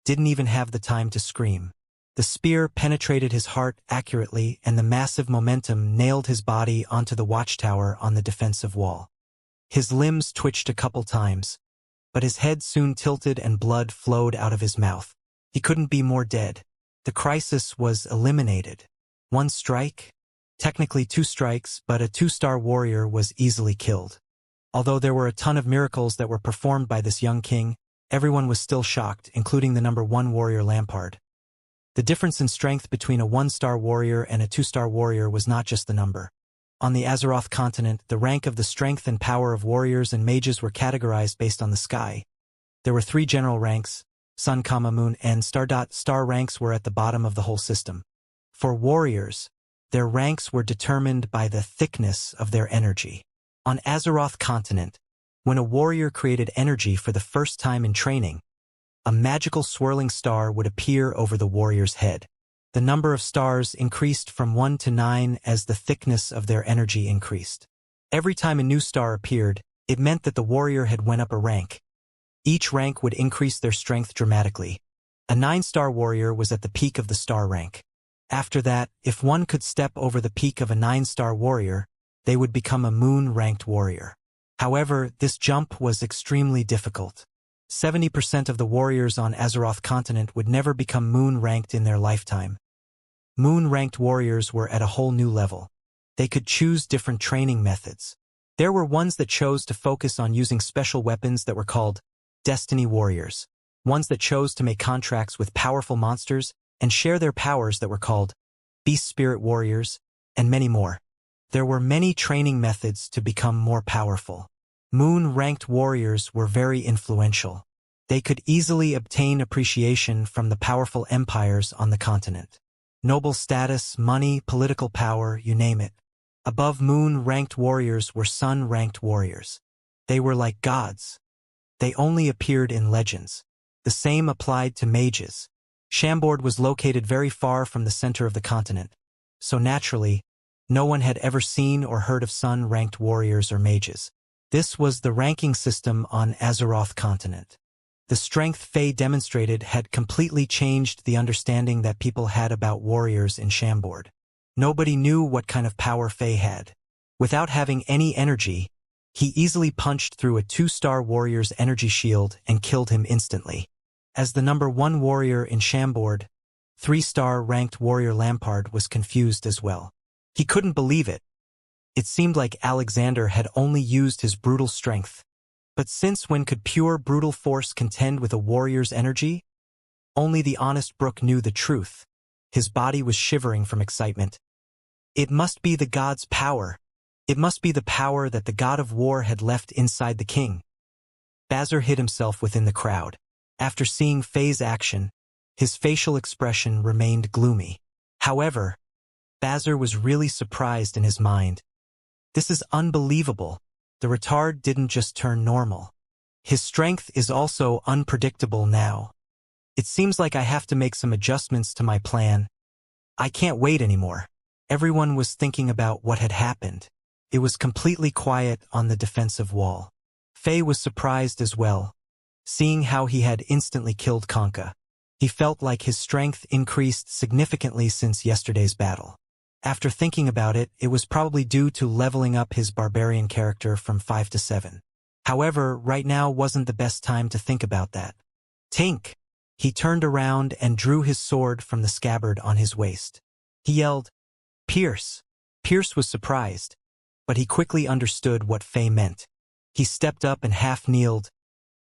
didn't even have the time to scream. The spear penetrated his heart accurately, and the massive momentum nailed his body onto the watchtower on the defensive wall. His limbs twitched a couple times, but his head soon tilted and blood flowed out of his mouth. He couldn't be more dead. The crisis was eliminated. One strike? Technically 2 strikes, but a 2-star warrior was easily killed. Although there were a ton of miracles that were performed by this young king, everyone was still shocked, including the number 1 warrior Lampard. The difference in strength between a 1-star warrior and a 2-star warrior was not just the number. On the Azeroth continent, the rank of the strength and power of warriors and mages were categorized based on the sky. There were 3 general ranks: Sun, Moon, and Star. Star ranks were at the bottom of the whole system. For warriors, their ranks were determined by the thickness of their energy. On Azeroth continent, when a warrior created energy for the first time in training, a magical swirling star would appear over the warrior's head. The number of stars increased from 1 to 9 as the thickness of their energy increased. Every time a new star appeared, it meant that the warrior had went up a rank. Each rank would increase their strength dramatically. A 9-star warrior was at the peak of the star rank. After that, if one could step over the peak of a 9-star warrior, they would become a moon-ranked warrior. However, this jump was extremely difficult. 70% of the warriors on Azeroth continent would never become moon-ranked in their lifetime. Moon-ranked warriors were at a whole new level. They could choose different training methods. There were ones that chose to focus on using special weapons that were called Destiny Warriors, ones that chose to make contracts with powerful monsters and share their powers that were called Beast Spirit Warriors, and many more. There were many training methods to become more powerful. Moon-ranked warriors were very influential. They could easily obtain appreciation from the powerful empires on the continent. Noble status, money, political power, you name it. Above moon-ranked warriors were sun-ranked warriors. They were like gods. They only appeared in legends. The same applied to mages. Chambord was located very far from the center of the continent, so naturally, no one had ever seen or heard of sun-ranked warriors or mages. This was the ranking system on Azeroth continent. The strength Faye demonstrated had completely changed the understanding that people had about warriors in Chambord. Nobody knew what kind of power Faye had. Without having any energy, he easily punched through a 2-star warrior's energy shield and killed him instantly. As the #1 warrior in Chambord, 3-star ranked warrior Lampard was confused as well. He couldn't believe it. It seemed like Alexander had only used his brutal strength. But since when could pure brutal force contend with a warrior's energy? Only the honest Brook knew the truth. His body was shivering from excitement. It must be the god's power. It must be the power that the god of war had left inside the king. Bazar hid himself within the crowd. After seeing Faye's action, his facial expression remained gloomy. However, Bazar was really surprised in his mind. This is unbelievable. The retard didn't just turn normal. His strength is also unpredictable now. It seems like I have to make some adjustments to my plan. I can't wait anymore. Everyone was thinking about what had happened. It was completely quiet on the defensive wall. Faye was surprised as well, seeing how he had instantly killed Conca. He felt like his strength increased significantly since yesterday's battle. After thinking about it, it was probably due to leveling up his barbarian character from 5 to 7. However, right now wasn't the best time to think about that. Tink! He turned around and drew his sword from the scabbard on his waist. He yelled, "Pierce!" Pierce was surprised, but he quickly understood what Faye meant. He stepped up and half-kneeled.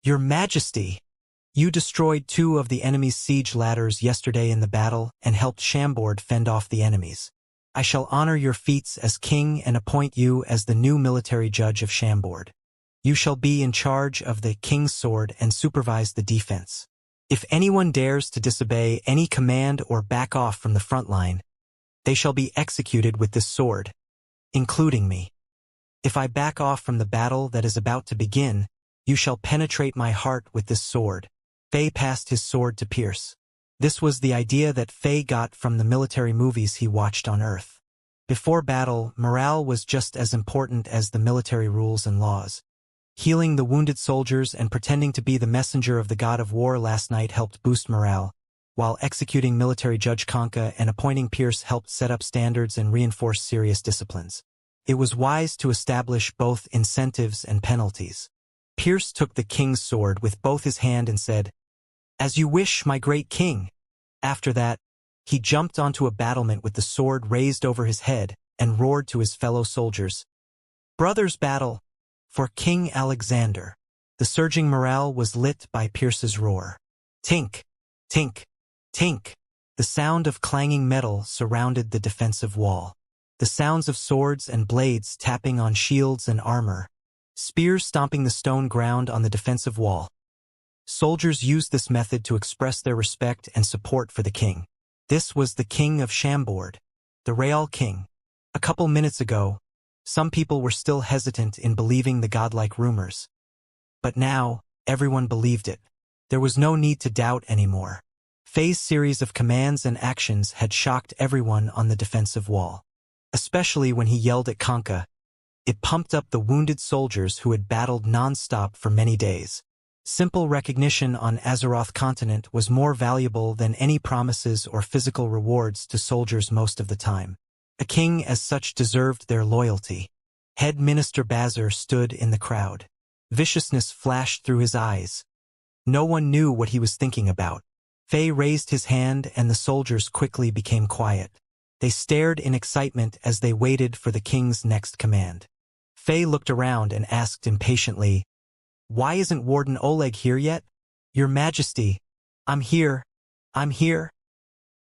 "Your Majesty! You destroyed 2 of the enemy's siege ladders yesterday in the battle and helped Chambord fend off the enemies. I shall honor your feats as king and appoint you as the new military judge of Chambord. You shall be in charge of the king's sword and supervise the defense. If anyone dares to disobey any command or back off from the front line, they shall be executed with this sword, including me. If I back off from the battle that is about to begin, you shall penetrate my heart with this sword." Faye passed his sword to Pierce. This was the idea that Faye got from the military movies he watched on Earth. Before battle, morale was just as important as the military rules and laws. Healing the wounded soldiers and pretending to be the messenger of the god of war last night helped boost morale, while executing military judge Conca and appointing Pierce helped set up standards and reinforce serious disciplines. It was wise to establish both incentives and penalties. Pierce took the king's sword with both his hand and said, "As you wish, my great king." After that, he jumped onto a battlement with the sword raised over his head and roared to his fellow soldiers, "Brothers, battle! For King Alexander." The surging morale was lit by Pierce's roar. Tink! Tink! Tink! The sound of clanging metal surrounded the defensive wall. The sounds of swords and blades tapping on shields and armor. Spears stomping the stone ground on the defensive wall. Soldiers used this method to express their respect and support for the king. This was the king of Chambord, the Real King. A couple minutes ago, some people were still hesitant in believing the godlike rumors. But now, everyone believed it. There was no need to doubt anymore. Faye's series of commands and actions had shocked everyone on the defensive wall. Especially when he yelled at Conca. It pumped up the wounded soldiers who had battled non-stop for many days. Simple recognition on Azeroth continent was more valuable than any promises or physical rewards to soldiers most of the time. A king as such deserved their loyalty. Head Minister Bazar stood in the crowd. Viciousness flashed through his eyes. No one knew what he was thinking about. Faye raised his hand and the soldiers quickly became quiet. They stared in excitement as they waited for the king's next command. Faye looked around and asked impatiently, "Why isn't Warden Oleg here yet?" "Your Majesty, I'm here. I'm here."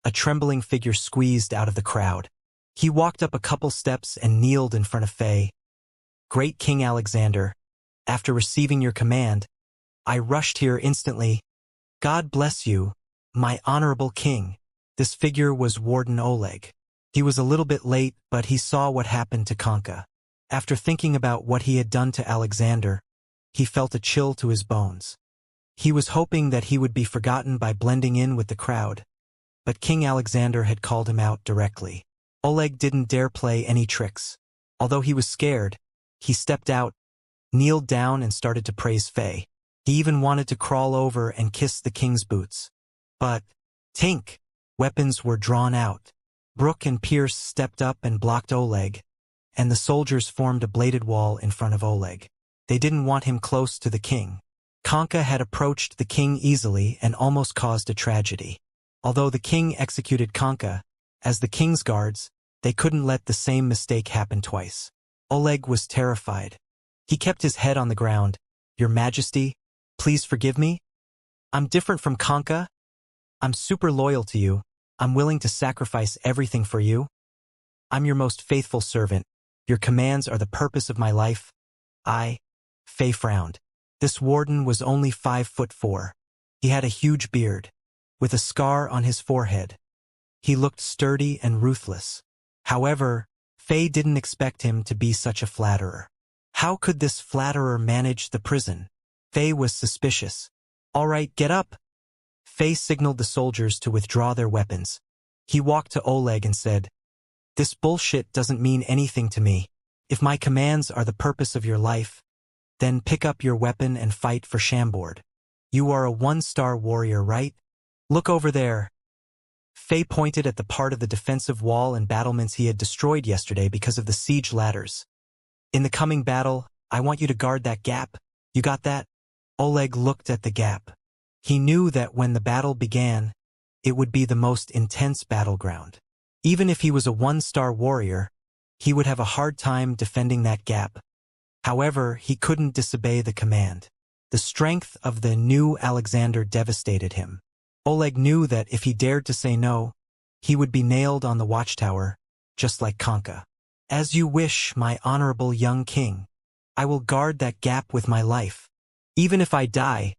A trembling figure squeezed out of the crowd. He walked up a couple steps and kneeled in front of Faye. "Great King Alexander, after receiving your command, I rushed here instantly. God bless you, my honorable king." This figure was Warden Oleg. He was a little bit late, but he saw what happened to Conca. After thinking about what he had done to Alexander, he felt a chill to his bones. He was hoping that he would be forgotten by blending in with the crowd, but King Alexander had called him out directly. Oleg didn't dare play any tricks. Although he was scared, he stepped out, kneeled down and started to praise Faye. He even wanted to crawl over and kiss the king's boots. But, tink! Weapons were drawn out. Brook and Pierce stepped up and blocked Oleg, and the soldiers formed a bladed wall in front of Oleg. They didn't want him close to the king. Kanka had approached the king easily and almost caused a tragedy. Although the king executed Kanka, as the king's guards, they couldn't let the same mistake happen twice. Oleg was terrified. He kept his head on the ground. "Your Majesty, please forgive me. I'm different from Kanka. I'm super loyal to you. I'm willing to sacrifice everything for you. I'm your most faithful servant. Your commands are the purpose of my life." Fei frowned. This warden was only 5'4". He had a huge beard, with a scar on his forehead. He looked sturdy and ruthless. However, Fei didn't expect him to be such a flatterer. How could this flatterer manage the prison? Fei was suspicious. "All right, get up." Fei signaled the soldiers to withdraw their weapons. He walked to Oleg and said, "This bullshit doesn't mean anything to me. If my commands are the purpose of your life, then pick up your weapon and fight for Chambord. You are a 1-star warrior, right? Look over there." Fei pointed at the part of the defensive wall and battlements he had destroyed yesterday because of the siege ladders. "In the coming battle, I want you to guard that gap. You got that?" Oleg looked at the gap. He knew that when the battle began, it would be the most intense battleground. Even if he was a 1-star warrior, he would have a hard time defending that gap. However, he couldn't disobey the command. The strength of the new Alexander devastated him. Oleg knew that if he dared to say no, he would be nailed on the watchtower, just like Kanka. "As you wish, my honorable young king. I will guard that gap with my life. Even if I die,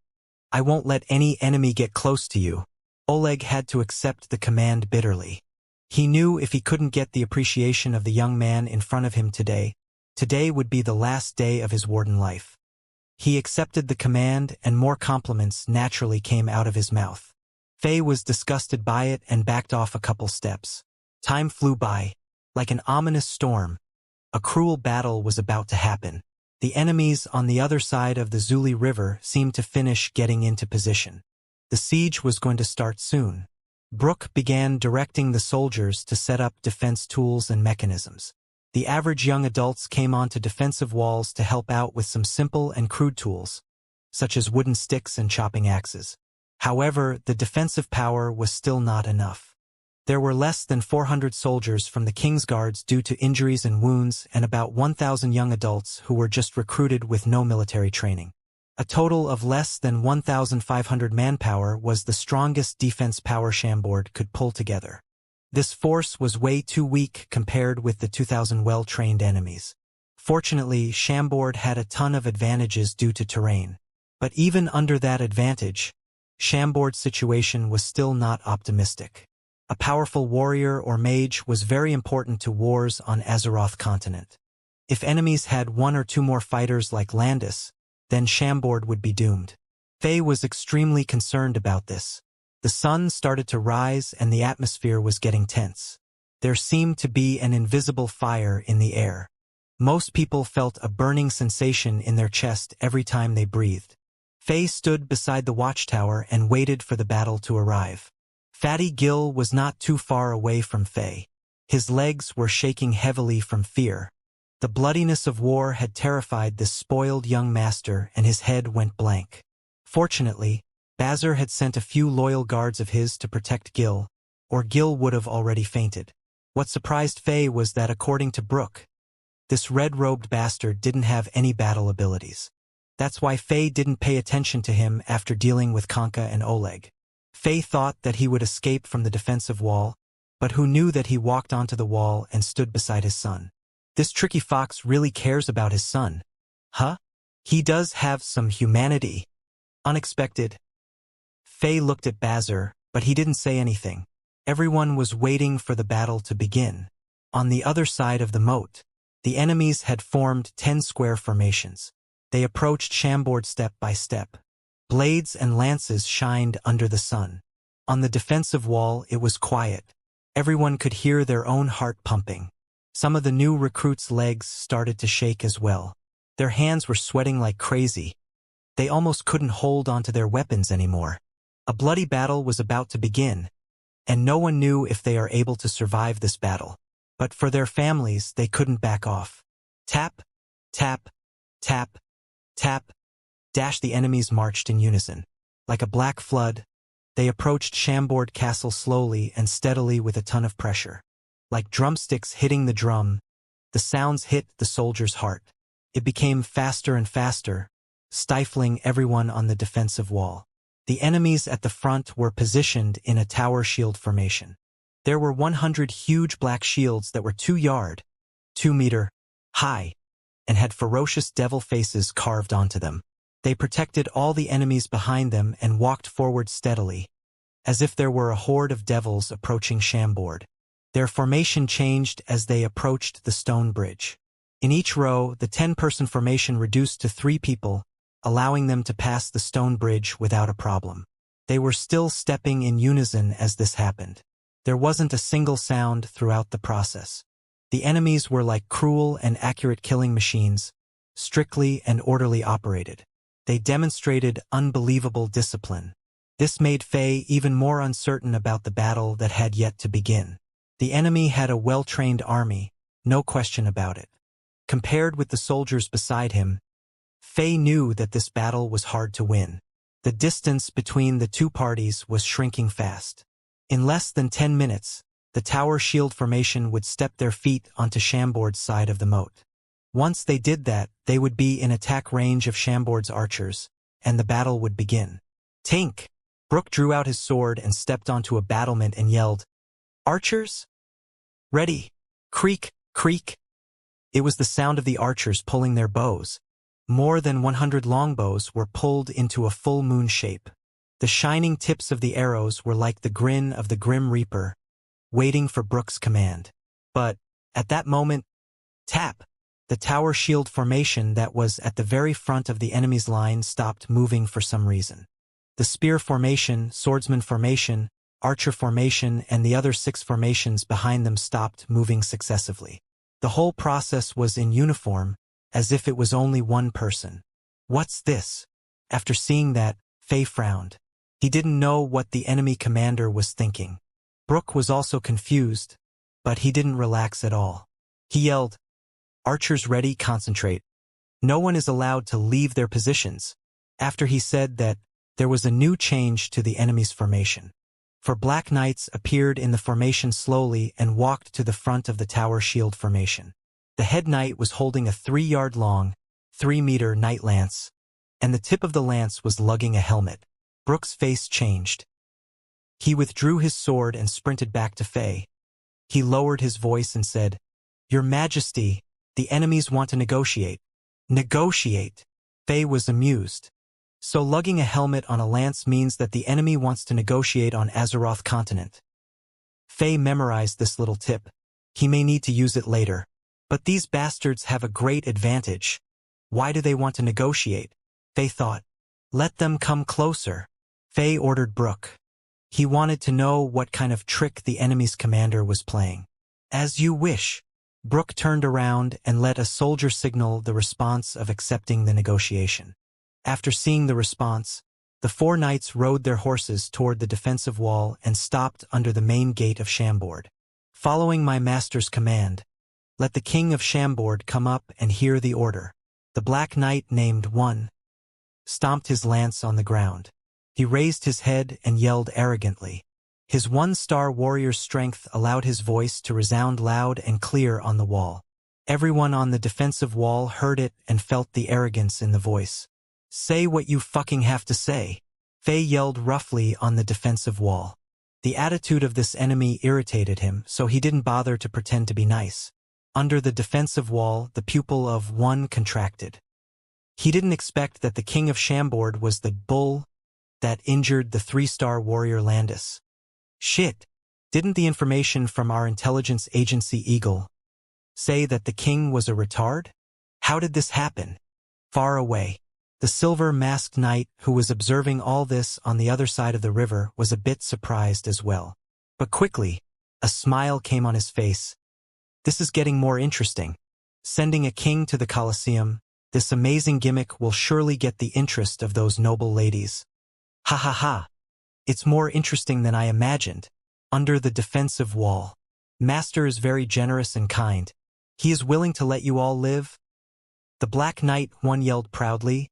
I won't let any enemy get close to you." Oleg had to accept the command bitterly. He knew if he couldn't get the appreciation of the young man in front of him today would be the last day of his warden life. He accepted the command, and more compliments naturally came out of his mouth. Fei was disgusted by it and backed off a couple steps. Time flew by. Like an ominous storm, a cruel battle was about to happen. The enemies on the other side of the Zuli River seemed to finish getting into position. The siege was going to start soon. Brooke began directing the soldiers to set up defense tools and mechanisms. The average young adults came onto defensive walls to help out with some simple and crude tools, such as wooden sticks and chopping axes. However, the defensive power was still not enough. There were less than 400 soldiers from the King's Guards due to injuries and wounds, and about 1,000 young adults who were just recruited with no military training. A total of less than 1,500 manpower was the strongest defense power Chambord could pull together. This force was way too weak compared with the 2,000 well-trained enemies. Fortunately, Chambord had a ton of advantages due to terrain. But even under that advantage, Chambord's situation was still not optimistic. A powerful warrior or mage was very important to wars on Azeroth continent. If enemies had 1 or 2 more fighters like Landis, then Chambord would be doomed. Fei was extremely concerned about this. The sun started to rise and the atmosphere was getting tense. There seemed to be an invisible fire in the air. Most people felt a burning sensation in their chest every time they breathed. Fei stood beside the watchtower and waited for the battle to arrive. Fatty Gil was not too far away from Fei. His legs were shaking heavily from fear. The bloodiness of war had terrified this spoiled young master, and his head went blank. Fortunately, Bazar had sent a few loyal guards of his to protect Gil, or Gil would have already fainted. What surprised Fei was that, according to Brooke, this red-robed bastard didn't have any battle abilities. That's why Fei didn't pay attention to him after dealing with Kanka and Oleg. Fei thought that he would escape from the defensive wall, but who knew that he walked onto the wall and stood beside his son. This tricky fox really cares about his son. Huh? He does have some humanity. Unexpected. Fei looked at Bazar, but he didn't say anything. Everyone was waiting for the battle to begin. On the other side of the moat, the enemies had formed 10 square formations. They approached Chambord step by step. Blades and lances shined under the sun. On the defensive wall, it was quiet. Everyone could hear their own heart pumping. Some of the new recruits' legs started to shake as well. Their hands were sweating like crazy. They almost couldn't hold onto their weapons anymore. A bloody battle was about to begin, and no one knew if they are able to survive this battle. But for their families, they couldn't back off. Tap, tap, tap, tap, The enemies marched in unison. Like a black flood, they approached Chambord Castle slowly and steadily with a ton of pressure. Like drumsticks hitting the drum, the sounds hit the soldier's heart. It became faster and faster, stifling everyone on the defensive wall. The enemies at the front were positioned in a tower shield formation. There were 100 huge black shields that were 2-meter high, and had ferocious devil faces carved onto them. They protected all the enemies behind them and walked forward steadily, as if there were a horde of devils approaching Chambord. Their formation changed as they approached the stone bridge. In each row, the 10-person formation reduced to 3 people, allowing them to pass the stone bridge without a problem. They were still stepping in unison as this happened. There wasn't a single sound throughout the process. The enemies were like cruel and accurate killing machines, strictly and orderly operated. They demonstrated unbelievable discipline. This made Faye even more uncertain about the battle that had yet to begin. The enemy had a well-trained army, no question about it. Compared with the soldiers beside him, Faye knew that this battle was hard to win. The distance between the two parties was shrinking fast. In less than 10 minutes, the tower shield formation would step their feet onto Chambord's side of the moat. Once they did that, they would be in attack range of Chambord's archers, and the battle would begin. Tink! Brooke drew out his sword and stepped onto a battlement and yelled, "Archers? Ready! Creak, creak!" It was the sound of the archers pulling their bows. More than 100 longbows were pulled into a full moon shape. The shining tips of the arrows were like the grin of the Grim Reaper, waiting for Brooke's command. But, at that moment, tap! The tower shield formation that was at the very front of the enemy's line stopped moving for some reason. The spear formation, swordsman formation, archer formation, and the other 6 formations behind them stopped moving successively. The whole process was in uniform, as if it was only one person. What's this? After seeing that, Faye frowned. He didn't know what the enemy commander was thinking. Brooke was also confused, but he didn't relax at all. He yelled, "Archers ready, concentrate. No one is allowed to leave their positions." After he said that, there was a new change to the enemy's formation. For Black Knights appeared in the formation slowly and walked to the front of the tower shield formation. The head knight was holding a 3-yard-long, 3-meter knight lance, and the tip of the lance was lugging a helmet. Brooke's face changed. He withdrew his sword and sprinted back to Faye. He lowered his voice and said, "Your Majesty, the enemies want to negotiate." "Negotiate?" Faye was amused. "So lugging a helmet on a lance means that the enemy wants to negotiate on Azeroth continent." Faye memorized this little tip. He may need to use it later. But these bastards have a great advantage. Why do they want to negotiate? Faye thought. Let them come closer. Faye ordered Brooke. He wanted to know what kind of trick the enemy's commander was playing. "As you wish." Brooke turned around and let a soldier signal the response of accepting the negotiation. After seeing the response, the 4 knights rode their horses toward the defensive wall and stopped under the main gate of Chambord. "Following my master's command, let the king of Chambord come up and hear the order." The Black Knight named 1 stomped his lance on the ground. He raised his head and yelled arrogantly. His 1-star warrior's strength allowed his voice to resound loud and clear on the wall. Everyone on the defensive wall heard it and felt the arrogance in the voice. "Say what you fucking have to say." Faye yelled roughly on the defensive wall. The attitude of this enemy irritated him, so he didn't bother to pretend to be nice. Under the defensive wall, the pupil of 1 contracted. He didn't expect that the king of Chambord was the bull that injured the 3-star warrior Landis. Shit! Didn't the information from our intelligence agency Eagle say that the king was a retard? How did this happen? Far away, the silver-masked knight who was observing all this on the other side of the river was a bit surprised as well. But quickly, a smile came on his face. This is getting more interesting. Sending a king to the Colosseum, this amazing gimmick will surely get the interest of those noble ladies. Ha ha ha. It's more interesting than I imagined. Under the defensive wall. Master is very generous and kind. He is willing to let you all live. The Black Knight 1 yelled proudly.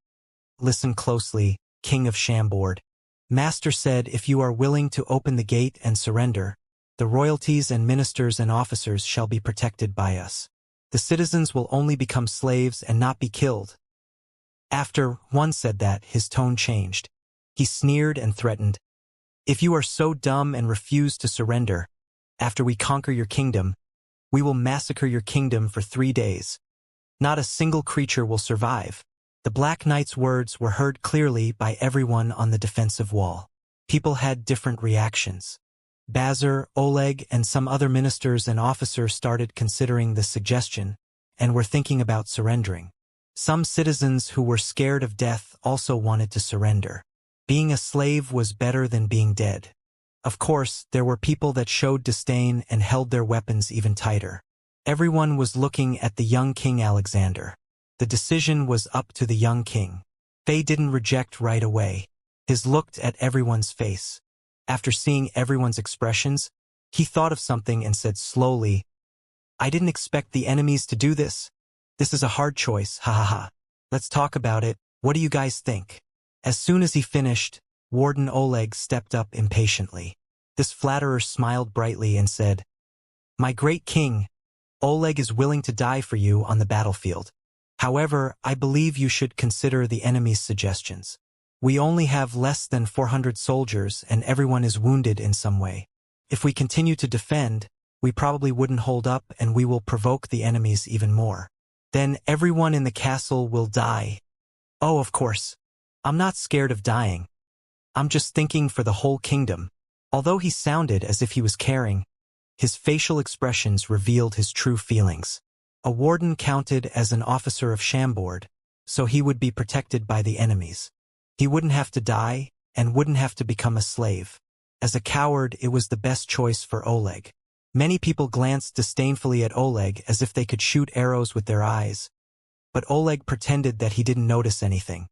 Listen closely, King of Chambord. Master said if you are willing to open the gate and surrender, the royalties and ministers and officers shall be protected by us. The citizens will only become slaves and not be killed. After one said that, his tone changed. He sneered and threatened. If you are so dumb and refuse to surrender, after we conquer your kingdom, we will massacre your kingdom for 3 days. Not a single creature will survive. The Black Knight's words were heard clearly by everyone on the defensive wall. People had different reactions. Bazar, Oleg, and some other ministers and officers started considering the suggestion and were thinking about surrendering. Some citizens who were scared of death also wanted to surrender. Being a slave was better than being dead. Of course, there were people that showed disdain and held their weapons even tighter. Everyone was looking at the young King Alexander. The decision was up to the young king. Faye didn't reject right away. He looked at everyone's face. After seeing everyone's expressions, he thought of something and said slowly, I didn't expect the enemies to do this. This is a hard choice, ha ha ha. Let's talk about it. What do you guys think? As soon as he finished, Warden Oleg stepped up impatiently. This flatterer smiled brightly and said, My great king, Oleg is willing to die for you on the battlefield. However, I believe you should consider the enemy's suggestions. We only have less than 400 soldiers and everyone is wounded in some way. If we continue to defend, we probably wouldn't hold up and we will provoke the enemies even more. Then everyone in the castle will die. Oh, of course. I'm not scared of dying. I'm just thinking for the whole kingdom. Although he sounded as if he was caring, his facial expressions revealed his true feelings. A warden counted as an officer of Chambord, so he would be protected by the enemies. He wouldn't have to die and wouldn't have to become a slave. As a coward, it was the best choice for Oleg. Many people glanced disdainfully at Oleg as if they could shoot arrows with their eyes, but Oleg pretended that he didn't notice anything.